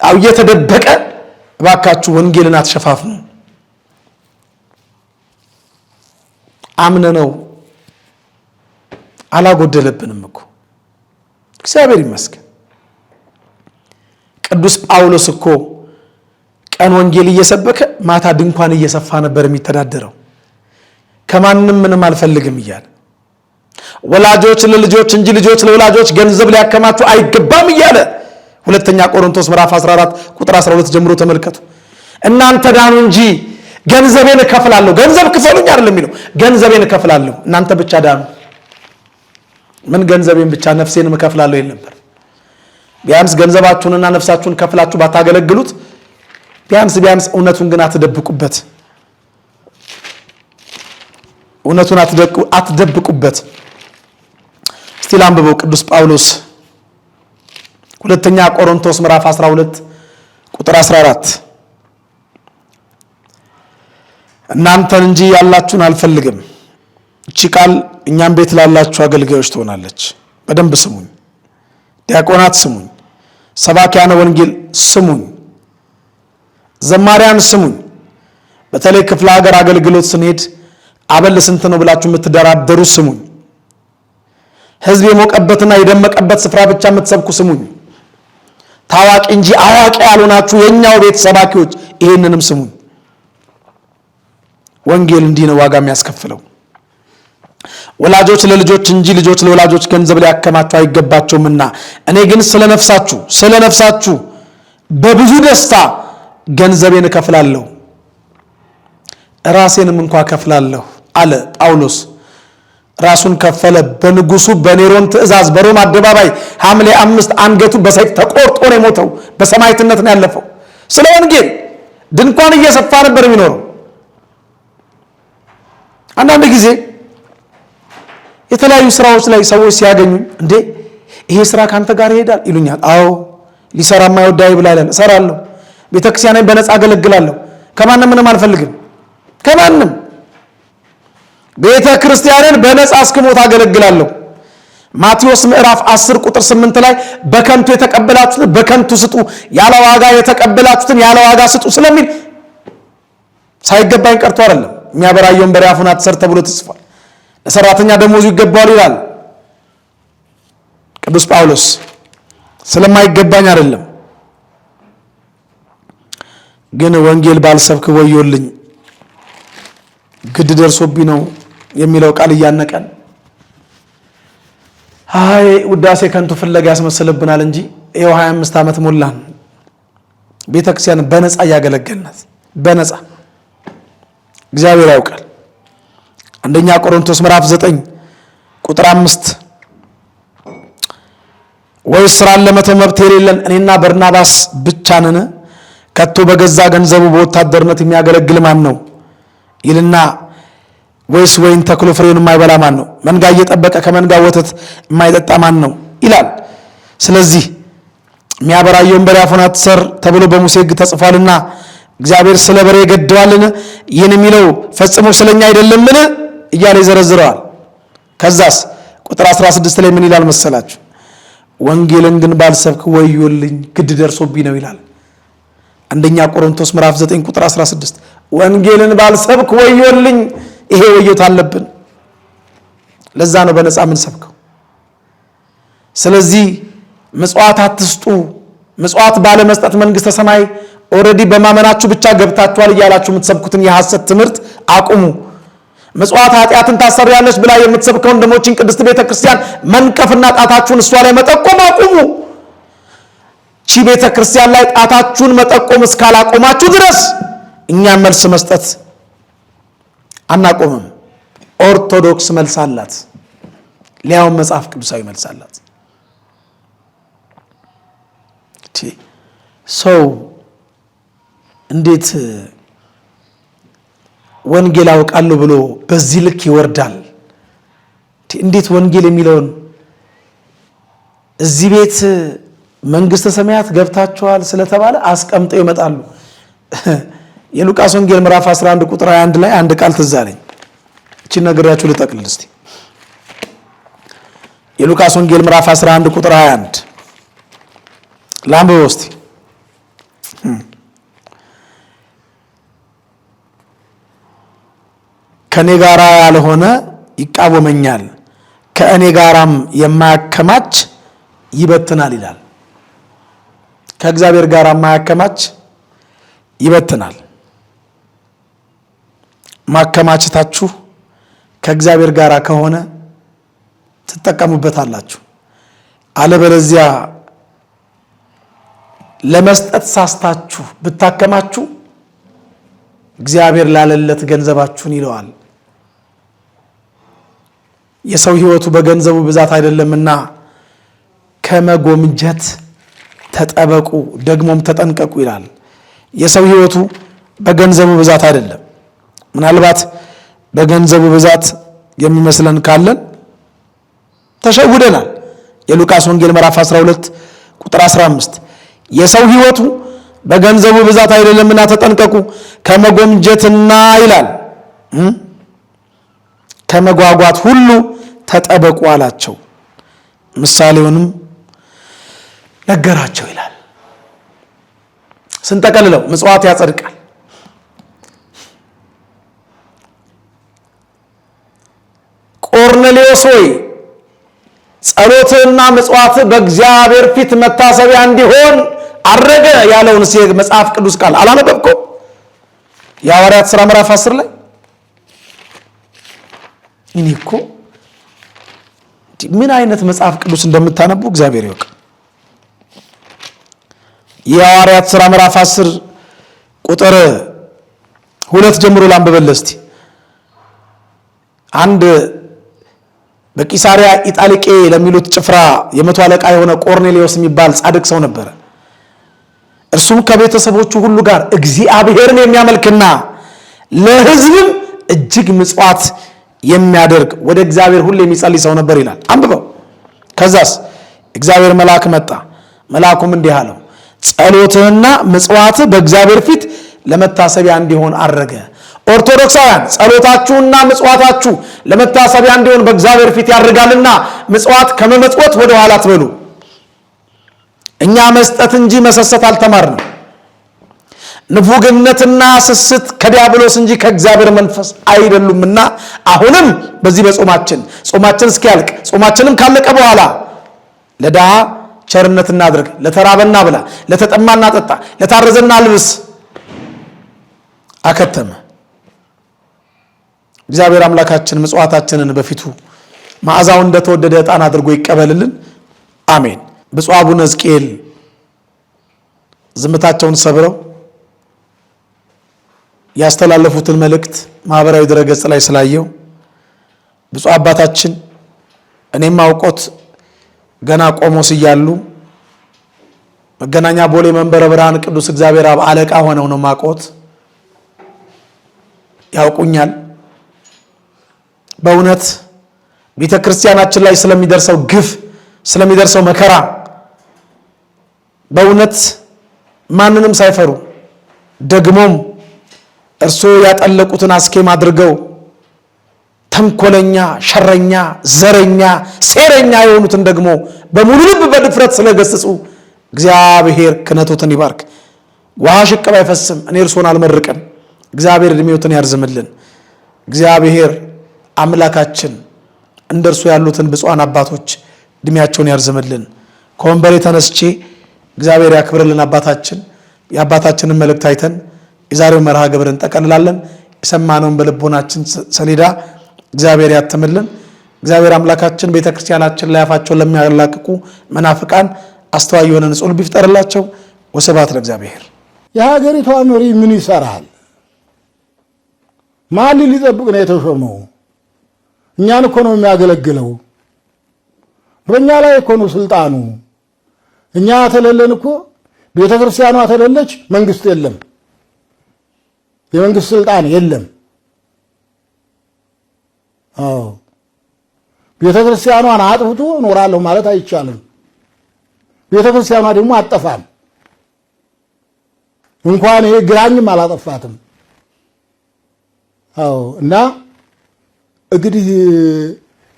እየተደበቀ እባካችሁ ወንጌልን አትሸፋፍኑ። አምነነው አላጎደለብንም እኮ እግዚአብሔር ይመስገን። ቅዱስ ጳውሎስ እኮ ቀን ወንጌል እየሰበከ ማታ ድንኳን እየሰፋ ነበር የሚተዳደረው። ከማንም ምንም አልፈልግም እያለ ወላጆች ለልጆች እንጂ ልጆች ለወላጆች ገንዘብ ሊያከማቹ አይገባም እያለ ሁለተኛ ቆሮንቶስ ምዕራፍ 14 ቁጥር 12 ጀምሮ ተመልከቱ። እናንተ ዳኑ እንጂ ገንዘቤን እከፍላለሁ። ገንዘብ ክፈሉኝ አይደለም የሚለው፣ ገንዘቤን እከፍላለሁ፣ እናንተ ብቻ ዳኑ። ምን ገንዘቤን ብቻ ነፍሴንም እከፍላለሁ ይል ነበር። ቢያንስ ገንዘባችሁንና ነፍሳችሁን ከፍላችሁ ባታገለግሉት ቢያንስ እውነቱን ግን አትደብቁበት። እውነቱን አትደብቁበት። እስቲ ላንብበው። ቅዱስ ጳውሎስ ሁለተኛ ቆሮንቶስ ምዕራፍ 12 ቁጥር 14 እናንተን እንጂ ያላችሁን አልፈልግም። እቺ ቃል እኛም ቤት ላላችሁ አገልጋዮች ትሆናለች። በደንብ ስሙኝ። ዲያቆናት ስሙኝ። ሰባኪያነ ወንጌል ስሙኝ። ዘማሪያን ስሙኝ። በተለይ ክፍለ ሀገር አገልግሎት ስንሄድ አበል ስንት ነው ብላችሁ የምትደራደሩ ስሙኝ። ህዝብ የሞቀበትና የደመቀበት ስፍራ ብቻ የምትሰብኩ ስሙኝ። ታዋቂ እንጂ አዋቂ ያልሆናችሁ የኛው ቤት ሰባኪዎች ይሄንንም ስሙኝ። ወንጌል እንዲህ ነው ዋጋ የሚያስከፍለው። ወላጆች ለልጆች እንጂ ልጆች ለወላጆች ገንዘብ ሊያከማቹ አይገባቸውምና እኔ ግን ስለነፍሳችሁ በብዙ ደስታ ገንዘቤን እከፍላለሁ፣ ራሴንም እንኳን እከፍላለሁ አለ ጳውሎስ። ራሱን ከፈለ። በንጉሱ በኔሮን ትእዛዝ በሮም አደባባይ ሐምሌ 5 አንገቱ በሰይፍ ተቆርጦ ነው የሞተው። በሰማዕትነት ነው ያለፈው። ስለ ወንጌል ድንኳን እየሰፋ ነበር የሚኖረው። አንዳንድ ጊዜ የተለያዩ ስራዎች ላይ ሰዎች ሲያገኙ እንዴ ይሄ ስራ ካንተ ጋር ይሄዳል ይሉኛል። አዎ ሊሰራ የማይወድ ይብላል። እሰራለሁ። ቤተክርስቲያንን በነፃ አገለግላለሁ። ከማንም ምንም አልፈልግም። ከማንም ቤተ ክርስቲያንን በነፃ እስክሞት አገለግላለሁ። ማቴዎስ ምዕራፍ 10 ቁጥር 8 ላይ በከንቱ የተቀበላችሁትን በከንቱ ስጡ፣ ያለ ዋጋ የተቀበላችሁትን ያለ ዋጋ ስጡ ስለሚል ሳይገባኝ ቀርቶ አይደለም። የሚያበራየውን በሬ አፉን አትሰር ተብሎ ተጽፏል። ለሰራተኛ ደሞዙ ይገባዋል ይላል ቅዱስ ጳውሎስ። ስለማይገባኝ አይደለም። ግን ወንጌል ባልሰብክ ወዮልኝ ግድ ደርሶብኝ ነው የሚለው ቃል እያነቀን አይ ውዳሴ ከንቱ ፍለጋ ያስመስልብናል እንጂ ይሄው 25 ዓመት ሞላን ቤተክርስቲያን በነፃ ያገለገልናት። በነፃ እግዚአብሔር ያውቃል። አንደኛ ቆሮንቶስ ምዕራፍ 9 ቁጥር 5 ወይስ ስራን ለመተው መብት የሌለን እኔና በርናባስ ብቻ ነን? ከቶ በገዛ ገንዘቡ በወታደርነት የሚያገለግል ማን ነው ይልና ወይስ ወይን ተክሎ ፍሬውን የማይበላ ማን ነው? መንጋ እየጠበቀ ከመንጋ ወተት የማይጠጣ ማን ነው ይላል። ስለዚህ የሚያበራየውን በሬ አፉን አትሰር ተብሎ በሙሴ ሕግ ተጽፏልና እግዚአብሔር ስለ በሬ ይገድባልን? ይህን የሚለው ፈጽሞ ስለኛ አይደለምን እያለ ይዘረዝረዋል። ከዛስ ቁጥር 16 ላይ ምን ይላል መሰላችሁ? ወንጌልን ግን ባልሰብክ ወዮልኝ ግድ ደርሶብኝ ነው ይላል። አንደኛ ቆሮንቶስ ምዕራፍ 9 ቁጥር 16 ወንጌልን ባልሰብክ ወዮልኝ። ይሄ ወዮት አለብን። ለዛ ነው በነፃ ምን ሰብከው። ስለዚህ ምጽዋት አትስጡ። ምጽዋት ባለመስጠት መንግስተ ሰማይ ኦሬዲ በማመናችሁ ብቻ ገብታችኋል እያላችሁ የምትሰብኩትን የሐሰት ትምህርት አቁሙ። ምጽዋት ኃጢአትን ታሰሪያለች ብላ የምትሰብከውን ደሞችን ቅድስት ቤተክርስቲያን መንቀፍና ጣታችሁን እሷ ላይ መጠቆም አቁሙ። ቺ ቤተክርስቲያን ላይ ጣታችሁን መጠቆም እስካላቆማችሁ ድረስ እኛም መልስ መስጠት አናቆምም። ኦርቶዶክስ መልስ አላት፣ ሊያውም መጽሐፍ ቅዱሳዊ መልስ አላት። ሰው እንዴት ወንጌል አውቃለሁ ብሎ በዚህ ልክ ይወርዳል? እንዴት ወንጌል የሚለውን እዚህ ቤት መንግስተ ሰማያት ገብታችኋል ስለተባለ አስቀምጠው ይመጣሉ። የሉቃስ ወንጌል ምዕራፍ 11 ቁጥር 21 ላይ አንድ ቃል ትዝ አለኝ። እቺ ነግራችሁ ልጠቅልል እስቲ። የሉቃስ ወንጌል ምዕራፍ 11 ቁጥር 21 ላምበው እስቲ። ከኔ ጋራ ያልሆነ ይቃወመኛል፣ ከእኔ ጋራም የማያከማች ይበትናል ይላል። ከእግዚአብሔር ጋር የማያከማች ይበትናል። ማከማቸታችሁ ከእግዚአብሔር ጋር ከሆነ ትጠቀሙበታላችሁ። አለበለዚያ ለመስጠት ሳስታችሁ ብታከማችሁ እግዚአብሔር ላለለት ገንዘባችሁን ይለዋል። የሰው ሕይወቱ በገንዘቡ ብዛት አይደለምና ከመጎምጀት ተጠበቁ ደግሞም ተጠንቀቁ ይላል። የሰው ሕይወቱ በገንዘቡ ብዛት አይደለም። ምናልባት በገንዘቡ ብዛት የሚመስለን ካለን ተሸውደናል። የሉቃስ ወንጌል ምዕራፍ 12 ቁጥር 15 የሰው ሕይወቱ በገንዘቡ ብዛት አይደለምና ተጠንቀቁ ከመጎምጀትና ይላል ከመጓጓት ሁሉ ተጠበቁ አላቸው። ምሳሌውንም ነገራቸው ይላል። ስንጠቀልለው ምጽዋት ያጸድቃል። ቆርኔሌዎስ ሆይ ጸሎትና ምጽዋት በእግዚአብሔር ፊት መታሰቢያ እንዲሆን አረገ ያለውን መጽሐፍ ቅዱስ ቃል አላነበብኩም? የሐዋርያት ሥራ ምዕራፍ 10 ላይ እኔ እኮ ምን አይነት መጽሐፍ ቅዱስ እንደምታነቡ እግዚአብሔር ይወቅ። የሐዋርያት ሥራ ምዕራፍ 10 ቁጥር 2 ጀምሮ ላንብበል እስቲ። አንድ በቂሳሪያ ኢጣሊቄ ለሚሉት ጭፍራ የመቶ አለቃ የሆነ ቆርኔሌዎስ የሚባል ጻድቅ ሰው ነበረ። እርሱም ከቤተሰቦቹ ሁሉ ጋር እግዚአብሔርን የሚያመልክና ለሕዝብም እጅግ ምጽዋት የሚያደርግ ወደ እግዚአብሔር ሁሉ የሚጸልይ ሰው ነበር ይላል። አንብበው። ከዛስ እግዚአብሔር መልአክ መጣ። መልአኩም እንዲህ አለው፣ ጸሎትህና ምጽዋትህ በእግዚአብሔር ፊት ለመታሰቢያ እንዲሆን አረገ። ኦርቶዶክሳውያን ጸሎታችሁና ምጽዋታችሁ ለመታሰቢያ እንዲሆን በእግዚአብሔር ፊት ያደርጋልና ምጽዋት ከመመጽወት ወደ ኋላ አትበሉ። እኛ መስጠት እንጂ መሰሰት አልተማርንም። ንፉግነትና ስስት ከዲያብሎስ እንጂ ከእግዚአብሔር መንፈስ አይደሉምና አሁንም በዚህ ጾማችን እስኪያልቅ ጾማችንም ካለቀ በኋላ ለድሃ ቸርነት እናድርግ፣ ለተራበና ብላ፣ ለተጠማና ጠጣ፣ ለታረዘና ልብስ አከተመ። እግዚአብሔር አምላካችን ምጽዋታችንን በፊቱ መዓዛው እንደተወደደ ዕጣን አድርጎ ይቀበልልን። አሜን። ብፁዕ አቡነ ሕዝቅኤል ዝምታቸውን ሰብረው ያስተላለፉትን መልእክት ማህበራዊ ድረገጽ ላይ ስላየው ብፁዕ አባታችን እኔም አውቆት ገና ቆሞስ እያሉ መገናኛ ቦሌ መንበረ ብርሃን ቅዱስ እግዚአብሔር አብ አለቃ ሆነው ነው ማቆት ያውቁኛል። በእውነት ቤተ ክርስቲያናችን ላይ ስለሚደርሰው ግፍ ስለሚደርሰው መከራ በእውነት ማንንም ሳይፈሩ ደግሞም እርሶ ያጠለቁትን አስኬም አድርገው ተንኮለኛ፣ ሸረኛ፣ ዘረኛ፣ ሴረኛ የሆኑትን ደግሞ በሙሉ ልብ በድፍረት ስለገሰጹ እግዚአብሔር ክህነቶትን ይባርክ። ውሃ ሽቅብ አይፈስም። እኔ እርሶን አልመርቅም። እግዚአብሔር እድሜዎትን ያርዝምልን። እግዚአብሔር አምላካችን እንደርሱ ያሉትን ብፁዓን አባቶች እድሜያቸውን ያርዝምልን። ከወንበሬ ተነስቼ እግዚአብሔር ያክብርልን። አባታችን የአባታችንን መልእክት አይተን የዛሬው መርሃ ግብር እንጠቀልላለን። የሰማነውን በልቦናችን ሰሌዳ እግዚአብሔር ያትምልን። እግዚአብሔር አምላካችን ቤተክርስቲያናችን ላይ አፋቸውን ለሚያላቅቁ መናፍቃን አስተዋይ የሆነ ንጹህ ልብ ይፍጠርላቸው። ወስብሐት ለእግዚአብሔር። የሀገሪቷ መሪ ምን ይሰራል? ማን ሊጠብቅ ነው የተሾመው? እኛን እኮ ነው የሚያገለግለው። በእኛ ላይ እኮ ነው ስልጣኑ። እኛ ተለለን እኮ ቤተክርስቲያኗ ተለለች፣ መንግስት የለም፣ የመንግስት ስልጣን የለም። አዎ ቤተክርስቲያኗን አጥፍቶ እኖራለሁ ማለት አይቻልም። ቤተክርስቲያኗ ደግሞ አጠፋም። እንኳን ይሄ ግራኝም አላጠፋትም። አዎ እና እንግዲህ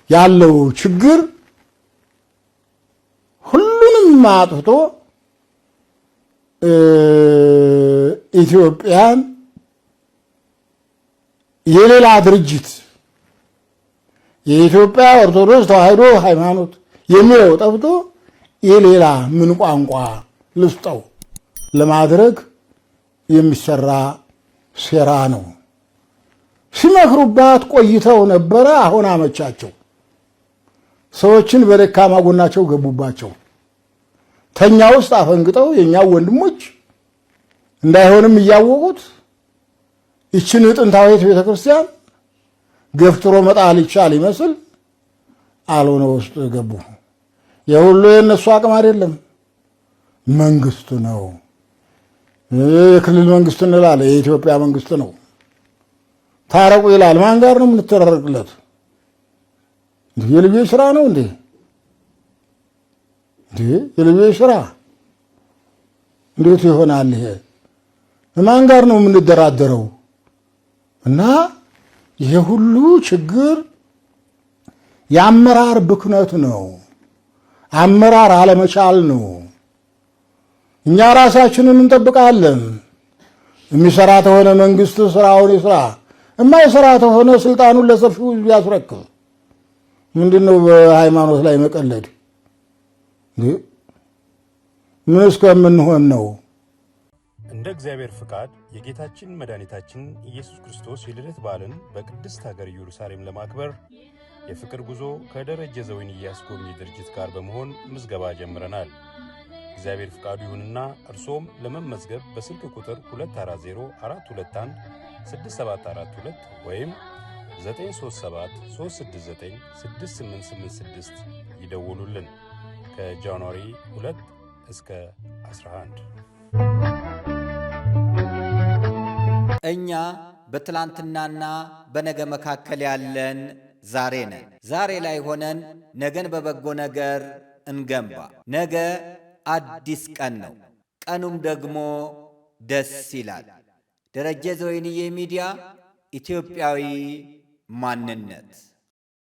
ያለው ችግር ሁሉንም አጥፍቶ ኢትዮጵያን የሌላ ድርጅት የኢትዮጵያ ኦርቶዶክስ ተዋሕዶ ሃይማኖት የሚለው ጠፍቶ የሌላ ምን ቋንቋ ልስጠው ለማድረግ የሚሰራ ሴራ ነው። ሲመክሩባት ቆይተው ነበረ። አሁን አመቻቸው። ሰዎችን በደካማ ጎናቸው ገቡባቸው። ተኛ ውስጥ አፈንግጠው የኛ ወንድሞች እንዳይሆንም እያወቁት ይችን ጥንታዊት ቤተክርስቲያን ገፍትሮ መጣል ይቻል ይመስል አልሆነ ውስጥ ገቡ። የሁሉ የነሱ አቅም አይደለም፣ መንግስት ነው። የክልል መንግስት እንላለን፣ የኢትዮጵያ መንግስት ነው። ታረቁ ይላል። ማን ጋር ነው የምንተራረቅለት? የልጆች ስራ ነው እንዴ? የልጆች ስራ እንዴት ይሆናል? ይሄ ማን ጋር ነው የምንደራደረው? እና ይሄ ሁሉ ችግር የአመራር ብክነት ነው፣ አመራር አለመቻል ነው። እኛ ራሳችንን እንጠብቃለን። የሚሰራ ተሆነ መንግስት ስራውን ይስራ፣ የማይሰራ ተሆነ ስልጣኑን ለሰፊው ያስረክብ። ምንድነው በሃይማኖት ላይ መቀለድ? ምን እስከምንሆን ነው? እንደ እግዚአብሔር ፍቃድ የጌታችን መድኃኒታችን ኢየሱስ ክርስቶስ የልደት በዓልን በቅድስት ሀገር ኢየሩሳሌም ለማክበር የፍቅር ጉዞ ከደረጀ ዘወይንዬ አስጎብኚ ድርጅት ጋር በመሆን ምዝገባ ጀምረናል። እግዚአብሔር ፍቃዱ ይሁንና እርሶም ለመመዝገብ በስልክ ቁጥር 2404216742 ወይም 937-369-6886 ይደውሉልን። ከጃንዋሪ 2 እስከ 11 እኛ በትላንትናና በነገ መካከል ያለን ዛሬ ነን። ዛሬ ላይ ሆነን ነገን በበጎ ነገር እንገንባ። ነገ አዲስ ቀን ነው፣ ቀኑም ደግሞ ደስ ይላል። ደረጀ ዘወይንዬ ሚዲያ፣ ኢትዮጵያዊ ማንነት